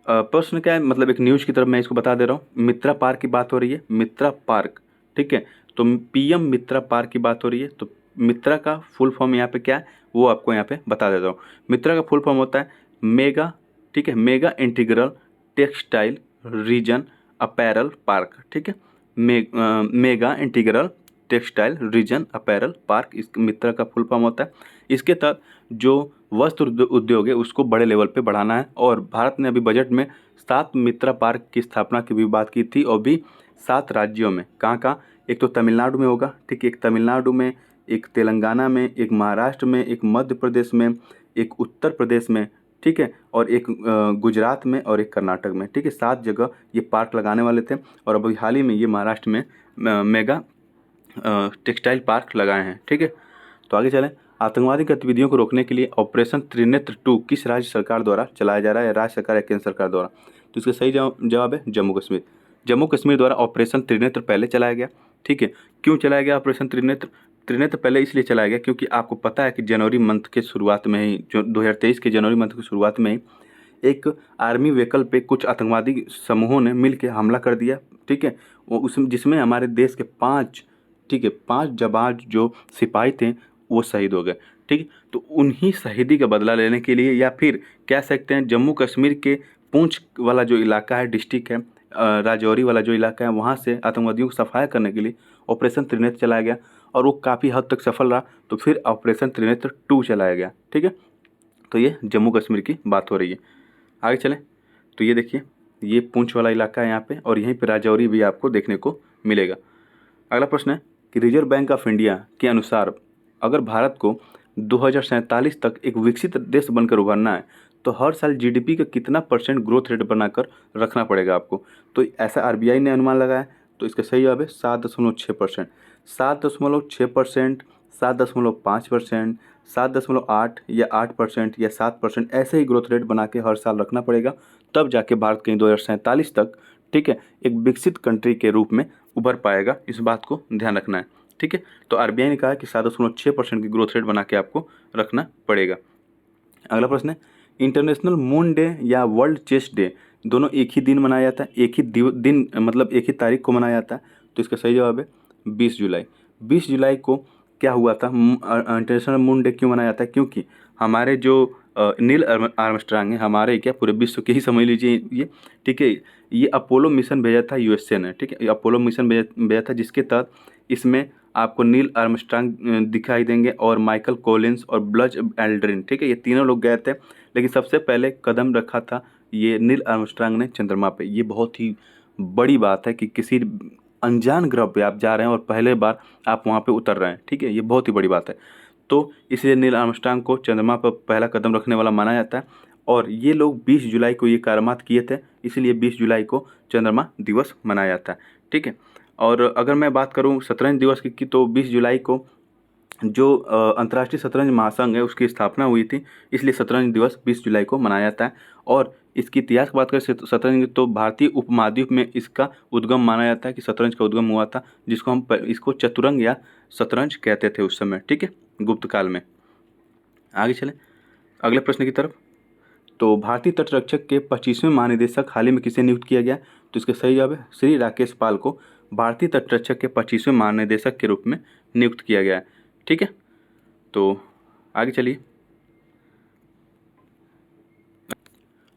प्रश्न क्या है, मतलब एक न्यूज़ की तरफ मैं इसको बता दे रहा हूँ। मित्रा पार्क की बात हो रही है, मित्रा पार्क, ठीक है। तो पीएम मित्रा पार्क की बात हो रही है, तो मित्रा का फुल फॉर्म यहाँ पे क्या है वो आपको यहाँ पे बता देता हूँ। मित्रा का फुल फॉर्म होता है मेगा, ठीक है, mega integral textile reason apparel park, ठीक है। Mega integral textile reason apparel park इस मित्रा का फुल फॉर्म होता है। इसके तहत जो वस्त्र उद्योग है उसको बड़े लेवल पे बढ़ाना है, और भारत ने अभी बजट में 7 मित्रा पार्क की स्थापना की भी बात की थी, और भी 7 राज्यों में। कहाँ कहाँ, एक तो तमिलनाडु में होगा, ठीक है, एक तमिलनाडु में, एक तेलंगाना में, एक महाराष्ट्र में, एक मध्य प्रदेश में, एक उत्तर प्रदेश में, ठीक है, और एक गुजरात में, और एक कर्नाटक में, ठीक है। 7 जगह ये पार्क लगाने वाले थे, और अभी हाल ही में ये महाराष्ट्र में मेगा टेक्सटाइल पार्क लगाए हैं, ठीक है। तो आगे चलें, आतंकवादी गतिविधियों को रोकने के लिए ऑपरेशन त्रिनेत्र 2 किस राज्य सरकार द्वारा चलाया जा रहा है, राज्य सरकार या केंद्र सरकार द्वारा। तो इसका सही जवाब है जम्मू कश्मीर। जम्मू कश्मीर द्वारा ऑपरेशन त्रिनेत्र पहले चलाया गया, ठीक है। क्यों चलाया गया ऑपरेशन त्रिनेत्र? त्रिनेत्र पहले इसलिए चलाया गया क्योंकि आपको पता है कि जनवरी मंथ के शुरुआत में ही, जो 2023 के जनवरी मंथ की शुरुआत में ही एक आर्मी व्हीकल पे कुछ आतंकवादी समूहों ने मिल के हमला कर दिया, ठीक है। वो उस जिसमें हमारे देश के 5, ठीक है, 5 जवान जो सिपाही थे वो शहीद हो गए, ठीक है। तो उन्हीं शहीदी का बदला लेने के लिए, या फिर कह सकते हैं जम्मू कश्मीर के पूंछ वाला जो इलाका है, डिस्ट्रिक्ट है, राजौरी वाला जो इलाका है, वहाँ से आतंकवादियों को सफाया करने के लिए ऑपरेशन त्रिनेत्र चलाया गया, और वो काफ़ी हद तक सफल रहा। तो फिर ऑपरेशन त्रिनेत्र 2 चलाया गया, ठीक है। तो ये जम्मू कश्मीर की बात हो रही है। आगे चलें तो ये देखिए, ये पूंछ वाला इलाका है यहाँ पे, और यहीं पे राजौरी भी आपको देखने को मिलेगा। अगला प्रश्न है कि रिजर्व बैंक ऑफ इंडिया के अनुसार अगर भारत को 2047 तक एक विकसित देश बनकर उभरना है तो हर साल जीडीपी का कितना % ग्रोथ रेट बनाकर रखना पड़ेगा आपको। तो ऐसा आरबीआई ने अनुमान लगाया, तो इसका सही जवाब है 7.6%, 7.6%, 7.5%, 7.8 या 8% या 7%, ऐसे ही ग्रोथ रेट बना के हर साल रखना पड़ेगा, तब जाके भारत कहीं 2047 तक, ठीक है, एक विकसित कंट्री के रूप में उभर पाएगा। इस बात को ध्यान रखना है, ठीक है। तो आरबीआई ने कहा कि 7.6% की ग्रोथ रेट बना के आपको रखना पड़ेगा। अगला प्रश्न है, इंटरनेशनल मून डे या वर्ल्ड चेस डे दोनों एक ही दिन मनाया जाता है, एक ही दिन, मतलब एक ही तारीख को मनाया जाता है। तो इसका सही जवाब है 20 जुलाई। 20 जुलाई को क्या हुआ था, इंटरनेशनल मून डे क्यों मनाया जाता है? क्योंकि हमारे जो नील आर्मस्ट्रांग है, हमारे क्या पूरे विश्व के ही समझ लीजिए ये, ठीक है, ये अपोलो मिशन भेजा था यूएसए ने, ठीक है, ये अपोलो मिशन भेजा था, जिसके तहत इसमें आपको नील आर्मस्ट्रांग दिखाई देंगे, और माइकल कॉलिंस और बज़ एल्ड्रिन, ठीक है, ये तीनों लोग गए थे। लेकिन सबसे पहले कदम रखा था ये नील आर्मस्ट्रांग ने चंद्रमा पे। ये बहुत ही बड़ी बात है कि किसी अनजान ग्रह पे आप जा रहे हैं और पहले बार आप वहाँ पे उतर रहे हैं, ठीक है, ये बहुत ही बड़ी बात है। तो इसलिए नील आर्मस्ट्रांग को चंद्रमा पर पहला कदम रखने वाला माना जाता है, और ये लोग 20 जुलाई को ये करामात किए थे, इसलिए 20 जुलाई को चंद्रमा दिवस मनाया जाता है, ठीक है। और अगर मैं बात करूं शतरंज दिवस की, तो 20 जुलाई को जो अंतर्राष्ट्रीय शतरंज महासंघ है उसकी स्थापना हुई थी, इसलिए शतरंज दिवस 20 जुलाई को मनाया जाता है। और इसकी इतिहास की बात करें शतरंज, तो भारतीय उपमहाद्वीप में इसका उद्गम माना जाता है कि शतरंज का उद्गम हुआ था, जिसको हम इसको चतुरंग या शतरंज कहते थे उस समय, ठीक है, गुप्त काल में। आगे चलें अगले प्रश्न की तरफ। तो भारतीय तटरक्षक के 25वें महानिदेशक हाल ही में किसे नियुक्त किया गया? तो इसका सही जवाब है श्री राकेश पाल को भारतीय तटरक्षक के 25वें महानिदेशक के रूप में नियुक्त किया गया है। ठीक है, तो आगे चलिए।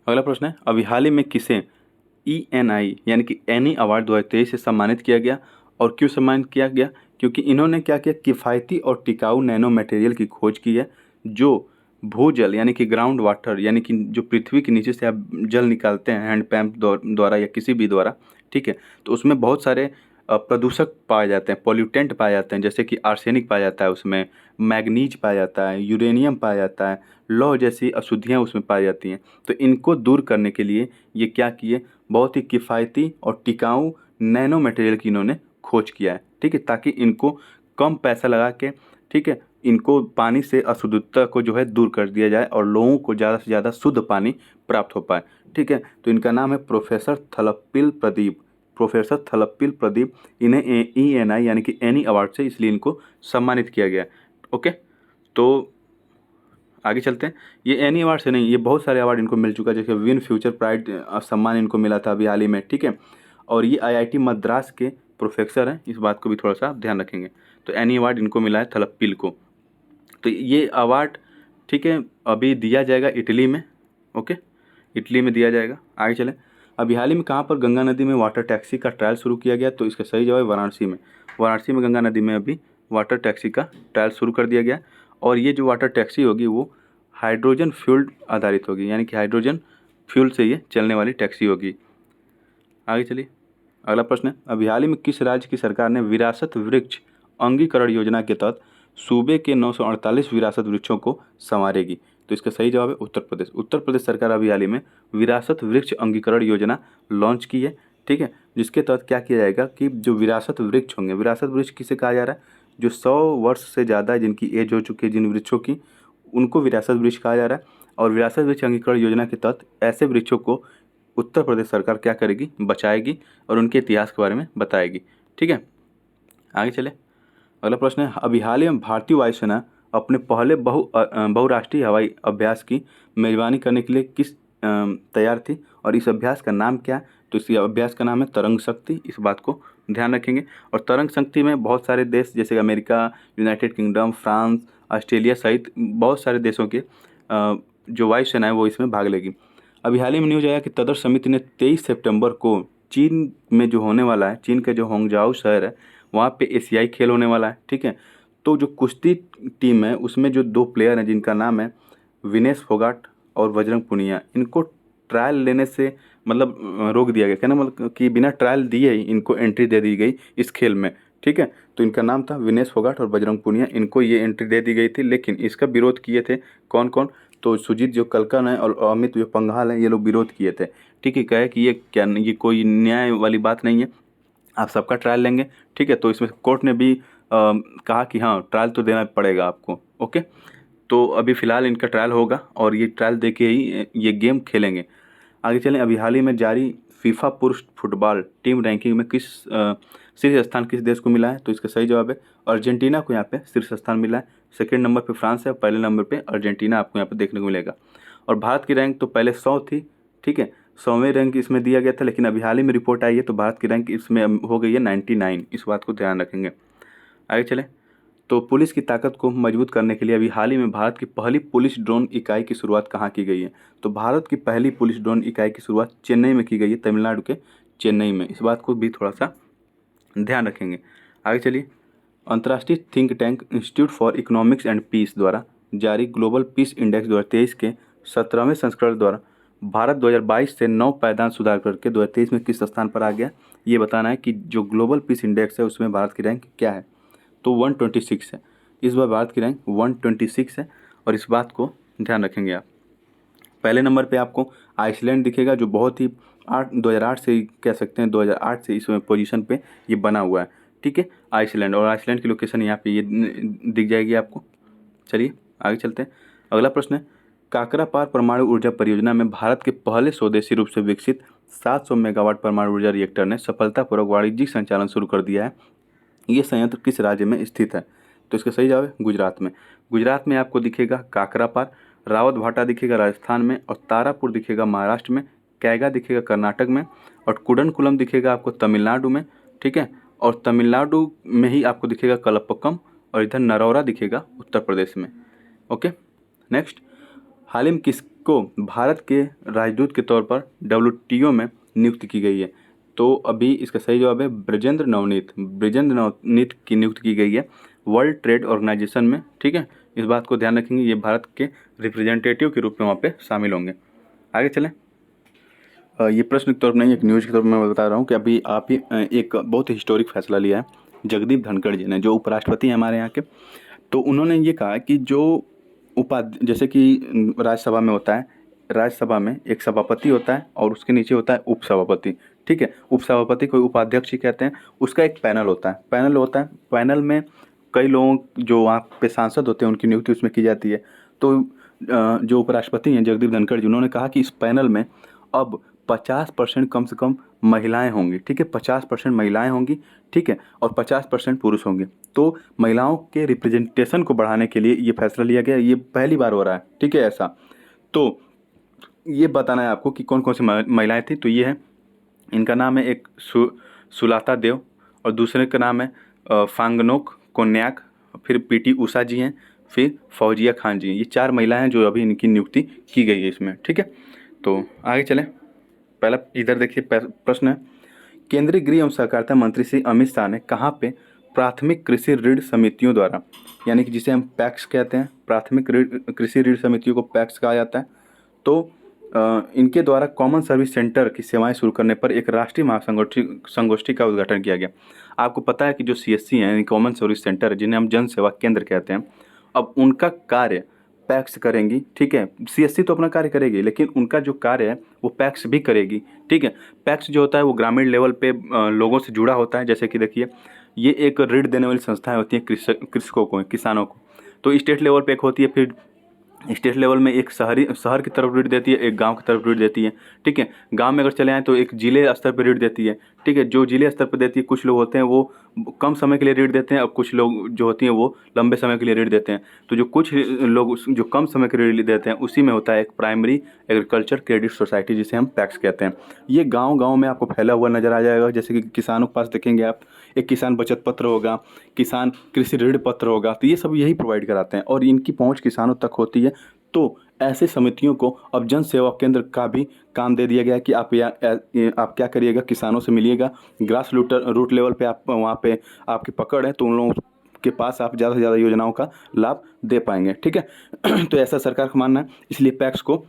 अगला प्रश्न है, अभी हाल ही में किसे ENI यानी कि एनी अवार्ड 2023 से सम्मानित किया गया और क्यों सम्मानित किया गया? क्योंकि इन्होंने क्या किया, किफ़ायती और टिकाऊ नैनो मटेरियल की खोज की है जो भूजल यानी कि ग्राउंड वाटर यानी कि जो पृथ्वी के नीचे से आप जल निकालते हैं हैंड पंप द्वारा या किसी भी द्वारा, ठीक है, तो उसमें बहुत सारे प्रदूषक पाए जाते हैं, पॉल्यूटेंट पाए जाते हैं, जैसे कि आर्सेनिक पाया जाता है उसमें, मैग्नीज पाया जाता है, यूरेनियम पाया जाता है, लौह जैसी अशुद्धियाँ उसमें पाई जाती हैं। तो इनको दूर करने के लिए ये क्या किए, बहुत ही किफ़ायती और टिकाऊ नैनो मटेरियल की इन्होंने खोज किया है। ठीक है, ताकि इनको कम पैसा लगा के, ठीक है, इनको पानी से अशुद्धता को जो है दूर कर दिया जाए और लोगों को ज़्यादा से ज़्यादा शुद्ध पानी प्राप्त हो पाए। ठीक है, तो इनका नाम है प्रोफेसर थलप्पिल प्रदीप, प्रोफेसर थलप्पिल प्रदीप। इन्हें ENI यानी कि एनी अवार्ड से इसलिए इनको सम्मानित किया गया। ओके, तो आगे चलते हैं। ये एनी अवार्ड से नहीं, ये बहुत सारे अवार्ड इनको मिल चुका है, जैसे विन फ्यूचर प्राइड सम्मान इनको मिला था अभी हाल ही में। ठीक है, और ये IIT मद्रास के प्रोफेसर हैं, इस बात को भी थोड़ा सा ध्यान रखेंगे। तो एनी अवार्ड इनको मिला है थलप्पिल को। तो ये अवार्ड, ठीक है, अभी दिया जाएगा इटली में। ओके, इटली में दिया जाएगा। आगे चलें, अभी हाल ही में कहाँ पर गंगा नदी में वाटर टैक्सी का ट्रायल शुरू किया गया? तो इसका सही जवाब है वाराणसी में। वाराणसी में गंगा नदी में अभी वाटर टैक्सी का ट्रायल शुरू कर दिया गया और ये जो वाटर टैक्सी होगी वो हाइड्रोजन फ्यूल आधारित होगी, यानी कि हाइड्रोजन फ्यूल से ये चलने वाली टैक्सी होगी। आगे चलिए, अगला प्रश्न है, अभी हाल ही में किस राज्य की सरकार ने विरासत वृक्ष अंगीकरण योजना के तहत सूबे के 948 विरासत वृक्षों को संवारेगी? तो इसका सही जवाब है उत्तर प्रदेश। उत्तर प्रदेश सरकार अभी हाल ही में विरासत वृक्ष अंगीकरण योजना लॉन्च की है। ठीक है, जिसके तहत क्या किया जाएगा कि जो विरासत वृक्ष होंगे, विरासत वृक्ष किसे कहा जा रहा है, जो 100 वर्ष से ज़्यादा जिनकी एज हो चुकी है जिन वृक्षों की, उनको विरासत वृक्ष कहा जा रहा है। और विरासत वृक्ष अंगीकरण योजना के तहत ऐसे वृक्षों को उत्तर प्रदेश सरकार क्या करेगी, बचाएगी और उनके इतिहास के बारे में बताएगी। ठीक है, आगे चले, अगला प्रश्न है, अभी हाल ही में भारतीय वायुसेना अपने पहले बहुराष्ट्रीय हवाई अभ्यास की मेजबानी करने के लिए किस तैयार थी और इस अभ्यास का नाम क्या है? तो इस अभ्यास का नाम है तरंग शक्ति। इस बात को ध्यान रखेंगे। और तरंग शक्ति में बहुत सारे देश जैसे America, United kingdom, France, Australia सहित बहुत सारे देशों के जो वायुसेना है वो इसमें भाग लेगी। अभी हाल ही में न्यूज आया कि तदर समिति ने 23 सितंबर को चीन में जो होने वाला है, चीन के जो होंगजाओ शहर है वहाँ पे एशियाई खेल होने वाला है। ठीक है, तो जो कुश्ती टीम है उसमें जो 2 प्लेयर हैं जिनका नाम है विनेश फोगाट और बजरंग पुनिया, इनको ट्रायल लेने से मतलब रोक दिया गया, कहना मतलब कि बिना ट्रायल दिए ही इनको एंट्री दे दी गई इस खेल में। ठीक है, तो इनका नाम था विनेश फोगाट और बजरंग पुनिया, इनको ये एंट्री दे दी गई थी, लेकिन इसका विरोध किए थे कौन कौन? तो सुजीत जो कलकन है और अमित जो पंघाल है, ये लोग विरोध किए थे। ठीक है, कहे कि ये क्या, ये कोई न्याय वाली बात नहीं है, आप सबका ट्रायल लेंगे। ठीक है, तो इसमें कोर्ट ने भी कहा कि हाँ ट्रायल तो देना पड़ेगा आपको। ओके, तो अभी फ़िलहाल इनका ट्रायल होगा और ये ट्रायल दे के ही ये गेम खेलेंगे। आगे चलें, अभी हाल ही में जारी फीफा पुरुष फुटबॉल टीम रैंकिंग में किस शीर्ष स्थान किस देश को मिला है? तो इसका सही जवाब है अर्जेंटीना को यहाँ पे शीर्ष स्थान मिला है। सेकेंड नंबर पे फ्रांस है, पहले नंबर पे अर्जेंटीना आपको यहाँ पे देखने को मिलेगा। और भारत की रैंक तो पहले 100 थी। ठीक है, 100वें रैंक इसमें दिया गया था, लेकिन अभी हाल ही में रिपोर्ट आई है तो भारत की रैंक इसमें हो गई है 99। इस बात को ध्यान रखेंगे। आगे चलें, तो पुलिस की ताकत को मजबूत करने के लिए अभी हाल ही में भारत की पहली पुलिस ड्रोन इकाई की शुरुआत कहाँ की गई है? तो भारत की पहली पुलिस ड्रोन इकाई की शुरुआत चेन्नई में की गई है, तमिलनाडु के चेन्नई में। इस बात को भी थोड़ा सा ध्यान रखेंगे। आगे चलिए, अंतर्राष्ट्रीय think tank institute for economics and peace द्वारा जारी ग्लोबल पीस इंडेक्स 2023 के 17वें संस्करण द्वारा भारत 2022 से 9 पायदान सुधार करके 2023 में किस स्थान पर आ गया? ये बताना है कि जो ग्लोबल पीस इंडेक्स है उसमें भारत की रैंक क्या है? तो 126 है। इस बार भारत की रैंक 126 है और इस बात को ध्यान रखेंगे आप। पहले नंबर पे आपको आइसलैंड दिखेगा जो बहुत ही 2008 से ही कह सकते हैं, 2008 से इस पोजीशन पे ये बना हुआ है। ठीक है, आइसलैंड, और आइसलैंड की लोकेशन यहाँ पे ये दिख जाएगी आपको। चलिए आगे चलते हैं। अगला प्रश्न है, काकरापार परमाणु ऊर्जा परियोजना में भारत के पहले स्वदेशी रूप से विकसित 700 मेगावाट परमाणु ऊर्जा रिएक्टर ने सफलतापूर्वक वाणिज्यिक संचालन शुरू कर दिया है। ये संयंत्र किस राज्य में स्थित है? तो इसका सही जवाब है गुजरात में। गुजरात में आपको दिखेगा काकरापार रावत भाटा दिखेगा राजस्थान में, और तारापुर दिखेगा महाराष्ट्र में, कैगा दिखेगा कर्नाटक में, और कुडनकुलम दिखेगा आपको तमिलनाडु में, ठीक है। और तमिलनाडु में ही आपको दिखेगा कलपक्कम, और इधर नरौरा दिखेगा उत्तर प्रदेश में। ओके, नेक्स्ट, हाल ही में किसको भारत के राजदूत के तौर पर WTO में नियुक्त की गई है? तो अभी इसका सही जवाब है ब्रजेंद्र नवनीत की नियुक्ति की गई है वर्ल्ड ट्रेड ऑर्गेनाइजेशन में, ठीक है। इस बात को ध्यान रखेंगे, ये भारत के रिप्रेजेंटेटिव के रूप में वहाँ पे शामिल होंगे। आगे चलें। ये प्रश्न के तौर पर नहीं, एक न्यूज़ के तौर पर मैं बता रहा हूँ कि अभी आप ही एक बहुत हिस्टोरिक फैसला लिया है जगदीप धनखड़ जी ने, जो उपराष्ट्रपति हैं हमारे यहाँ के। तो उन्होंने ये कहा कि जो जैसे कि राज्यसभा में होता है, राज्यसभा में एक सभापति होता है और उसके नीचे होता है उपसभापति, ठीक है। उपसभापति को उपाध्यक्ष ही कहते हैं। उसका एक पैनल होता है, पैनल में कई लोग जो वहाँ पे सांसद होते हैं उनकी नियुक्ति उसमें की जाती है। तो जो उपराष्ट्रपति हैं जगदीप धनखड़ जी, उन्होंने कहा कि इस पैनल में अब 50% कम से कम महिलाएं होंगी, ठीक है। 50% महिलाएं होंगी, ठीक है, और 50% पुरुष होंगे। तो महिलाओं के रिप्रेजेंटेशन को बढ़ाने के लिए ये फैसला लिया गया। ये पहली बार हो रहा है, ठीक है, ऐसा। तो ये बताना है आपको कि कौन कौन सी महिलाएं थी। तो ये है, इनका नाम है एक सुलाता देव, और दूसरे का नाम है फांगनोक कोन्याक, फिर PT उषा जी हैं, फिर फौजिया खान जी हैं। ये 4 महिलाएं हैं जो अभी इनकी नियुक्ति की गई है इसमें, ठीक है। तो आगे चलें। पहला इधर देखिए प्रश्न है, केंद्रीय गृह एवं सहकारिता मंत्री श्री अमित शाह ने कहाँ पे प्राथमिक कृषि ऋण समितियों द्वारा, यानी कि जिसे हम पैक्स कहते हैं, प्राथमिक कृषि ऋण समितियों को पैक्स कहा जाता है, तो इनके द्वारा कॉमन सर्विस सेंटर की सेवाएं शुरू करने पर एक राष्ट्रीय महासंगोष्ठी का उद्घाटन किया गया। आपको पता है कि जो CSC हैं, कॉमन सर्विस सेंटर, जिन्हें हम जन सेवा केंद्र कहते हैं, अब उनका कार्य पैक्स करेंगी, ठीक है। CSC तो अपना कार्य करेगी, लेकिन उनका जो कार्य है वो पैक्स भी करेगी, ठीक है। पैक्स जो होता है वो ग्रामीण लेवल पे लोगों से जुड़ा होता है। जैसे कि देखिए, ये एक ऋण देने वाली संस्थाएं होती हैं कृषकों को, किसानों को। तो स्टेट लेवल पे एक होती है, फिर स्टेट लेवल में एक शहर की तरफ ऋण देती है, एक गांव की तरफ ऋण देती है, ठीक है। गांव में अगर चले आएँ तो एक जिले स्तर पर ऋण देती है, ठीक है। जो जिले स्तर पर देती है, कुछ लोग होते हैं वो कम समय के लिए ऋण देते हैं, और कुछ लोग जो होती हैं वो लंबे समय के लिए ऋण देते हैं। तो जो कुछ लोग जो कम समय के ऋण देते हैं, उसी में होता है एक प्राइमरी एग्रीकल्चर क्रेडिट सोसाइटी, जिसे हम पैक्स कहते हैं। ये गाँव में आपको फैला हुआ नजर आ जाएगा। जैसे कि किसानों के पास देखेंगे आप, एक किसान बचत पत्र होगा, किसान कृषि ऋण पत्र होगा, तो ये सब यही प्रोवाइड कराते हैं और इनकी पहुंच किसानों तक होती है। तो ऐसे समितियों को अब जन सेवा केंद्र का भी काम दे दिया गया कि आप क्या करिएगा, किसानों से मिलिएगा, ग्रास रूट लेवल पे आप वहाँ पे आपकी पकड़ है, तो उन लोगों के पास आप ज़्यादा से ज़्यादा योजनाओं का लाभ दे पाएंगे, ठीक है। तो ऐसा सरकार का मानना है, इसलिए पैक्स को,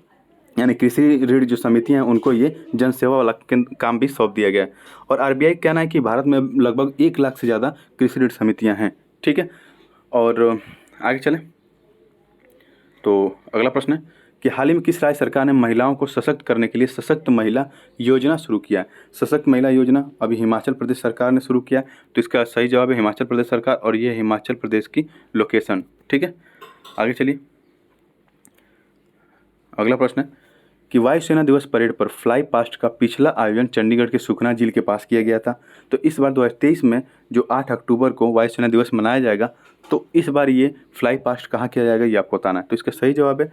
यानी कृषि ऋण जो समितियां हैं, उनको ये जन सेवा वाला काम भी सौंप दिया गया है। और RBI का कहना है कि भारत में लगभग 1 लाख से ज़्यादा कृषि ऋण समितियां हैं, ठीक है। और आगे चलें। तो अगला प्रश्न है कि हाल ही में किस राज्य सरकार ने महिलाओं को सशक्त करने के लिए सशक्त महिला योजना शुरू किया है? सशक्त महिला योजना अभी हिमाचल प्रदेश सरकार ने शुरू किया है। तो इसका सही जवाब है हिमाचल प्रदेश सरकार, और ये हिमाचल प्रदेश की लोकेशन, ठीक है। आगे चलिए। अगला प्रश्न है कि वायुसेना दिवस परेड पर फ्लाई पास्ट का पिछला आयोजन चंडीगढ़ के सुखना झील के पास किया गया था। तो इस बार 2023 में जो 8 अक्टूबर को वायुसेना दिवस मनाया जाएगा, तो इस बार ये फ्लाई पास्ट कहाँ किया जाएगा ये आपको बताना है। तो इसका सही जवाब है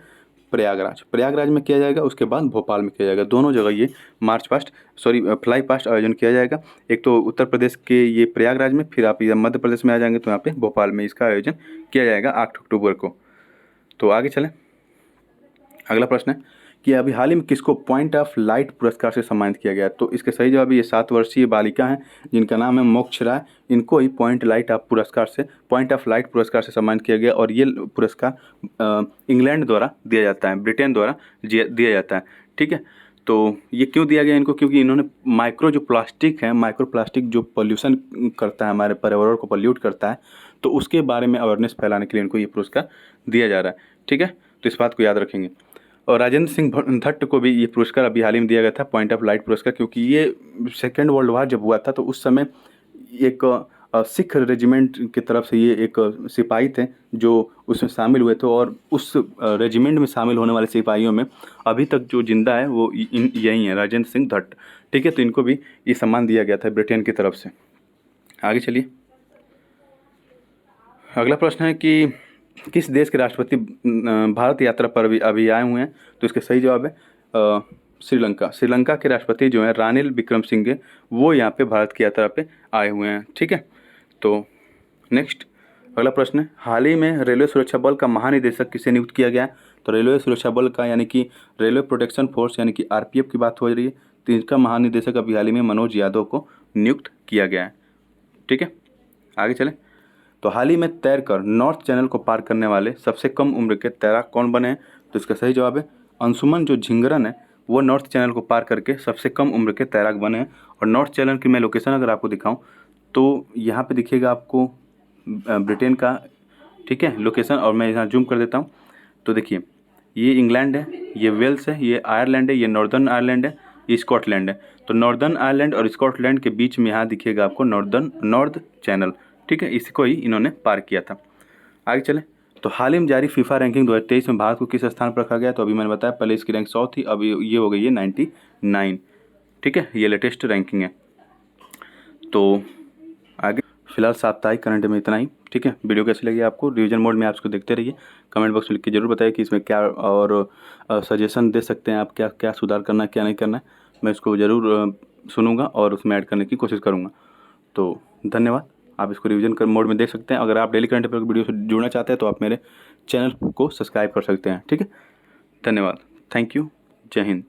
प्रयागराज में किया जाएगा, उसके बाद भोपाल में किया जाएगा। दोनों जगह ये फ्लाई पास्ट आयोजन किया जाएगा। एक तो उत्तर प्रदेश के ये प्रयागराज में, फिर आप मध्य प्रदेश में आ जाएंगे तो यहाँ पे भोपाल में इसका आयोजन किया जाएगा 8 अक्टूबर को। तो आगे चलें। अगला प्रश्न है कि अभी हाल ही में किसको पॉइंट ऑफ लाइट पुरस्कार से सम्मानित किया गया। तो इसके सही जवाब ये 7 वर्षीय बालिका हैं जिनका नाम है मोक्ष राय। इनको ही पॉइंट ऑफ लाइट पुरस्कार से सम्मानित किया गया, और ये पुरस्कार इंग्लैंड द्वारा दिया जाता है, ब्रिटेन द्वारा दिया जाता है, ठीक है। तो ये क्यों दिया गया इनको? क्योंकि इन्होंने माइक्रो प्लास्टिक जो पोल्यूशन करता है, हमारे पर्यावरण को पोल्यूट करता है, तो उसके बारे में अवेयरनेस फैलाने के लिए इनको ये पुरस्कार दिया जा रहा है, ठीक है। तो इस बात को याद रखेंगे। और राजेंद्र सिंह भट्ट को भी ये पुरस्कार अभी हाल ही में दिया गया था, पॉइंट ऑफ लाइट पुरस्कार, क्योंकि ये सेकेंड वर्ल्ड वार जब हुआ था तो उस समय एक सिख रेजिमेंट की तरफ से ये एक सिपाही थे जो उसमें शामिल हुए थे, और उस रेजिमेंट में शामिल होने वाले सिपाहियों में अभी तक जो जिंदा है वो यही है, राजेंद्र सिंह भट्ट, ठीक है। तो इनको भी ये सम्मान दिया गया था ब्रिटेन की तरफ से। आगे चलिए। अगला प्रश्न है कि किस देश के राष्ट्रपति भारत यात्रा पर अभी आए हुए हैं? तो इसका सही जवाब है श्रीलंका। श्रीलंका के राष्ट्रपति जो हैं रानिल विक्रमसिंघे, वो यहाँ पे भारत की यात्रा पे आए हुए हैं। ठीक है, तो नेक्स्ट अगला प्रश्न है, हाल ही में रेलवे सुरक्षा बल का महानिदेशक किसे नियुक्त किया गया है? तो रेलवे सुरक्षा बल का यानी कि रेलवे प्रोटेक्शन फोर्स यानी कि आरपीएफ की बात हो रही है, तो इसका महानिदेशक अभी हाल ही में मनोज यादव को नियुक्त किया गया है। ठीक है, आगे चलें। तो हाल ही में तैरकर नॉर्थ चैनल को पार करने वाले सबसे कम उम्र के तैराक कौन बने हैं? तो इसका सही जवाब है अंशुमन जो झिंगरन है, वो नॉर्थ चैनल को पार करके सबसे कम उम्र के तैराक बने हैं। और नॉर्थ चैनल की मैं लोकेशन अगर आपको दिखाऊं तो यहाँ पे दिखेगा आपको ब्रिटेन का, ठीक है, लोकेशन। और मैं यहाँ जूम कर देता हूँ तो देखिए ये इंग्लैंड है, ये वेल्स है, ये आयरलैंड है, ये नॉर्दर्न आयरलैंड है, ये स्कॉटलैंड है। तो नॉर्दर्न आयरलैंड और स्कॉटलैंड के बीच में यहाँ दिखेगा आपको नॉर्थ चैनल। ठीक है, इसको ही इन्होंने पार किया था। आगे चलें। तो हाल ही में जारी फीफा रैंकिंग 2023 में भारत को किस स्थान पर रखा गया? तो अभी मैंने बताया पहले इसकी रैंक 100 थी, अभी ये हो गई है 99। ठीक है, ये लेटेस्ट रैंकिंग है। तो आगे फिलहाल साप्ताहिक करंट में इतना ही। ठीक है, वीडियो कैसी लगी आपको? रिवीजन मोड में आप इसको देखते रहिए। कमेंट बॉक्स में लिख के जरूर बताइए कि इसमें क्या और सजेशन दे सकते हैं आप, क्या क्या सुधार करना है, क्या नहीं करना है। मैं इसको ज़रूर सुनूंगा और उसमें ऐड करने की कोशिश करूँगा। तो धन्यवाद। आप इसको रिवीजन कर मोड में देख सकते हैं। अगर आप डेली करंट अफेयर की वीडियो से जुड़ना चाहते हैं तो आप मेरे चैनल को सब्सक्राइब कर सकते हैं। ठीक है, धन्यवाद। Thank you. जय हिंद।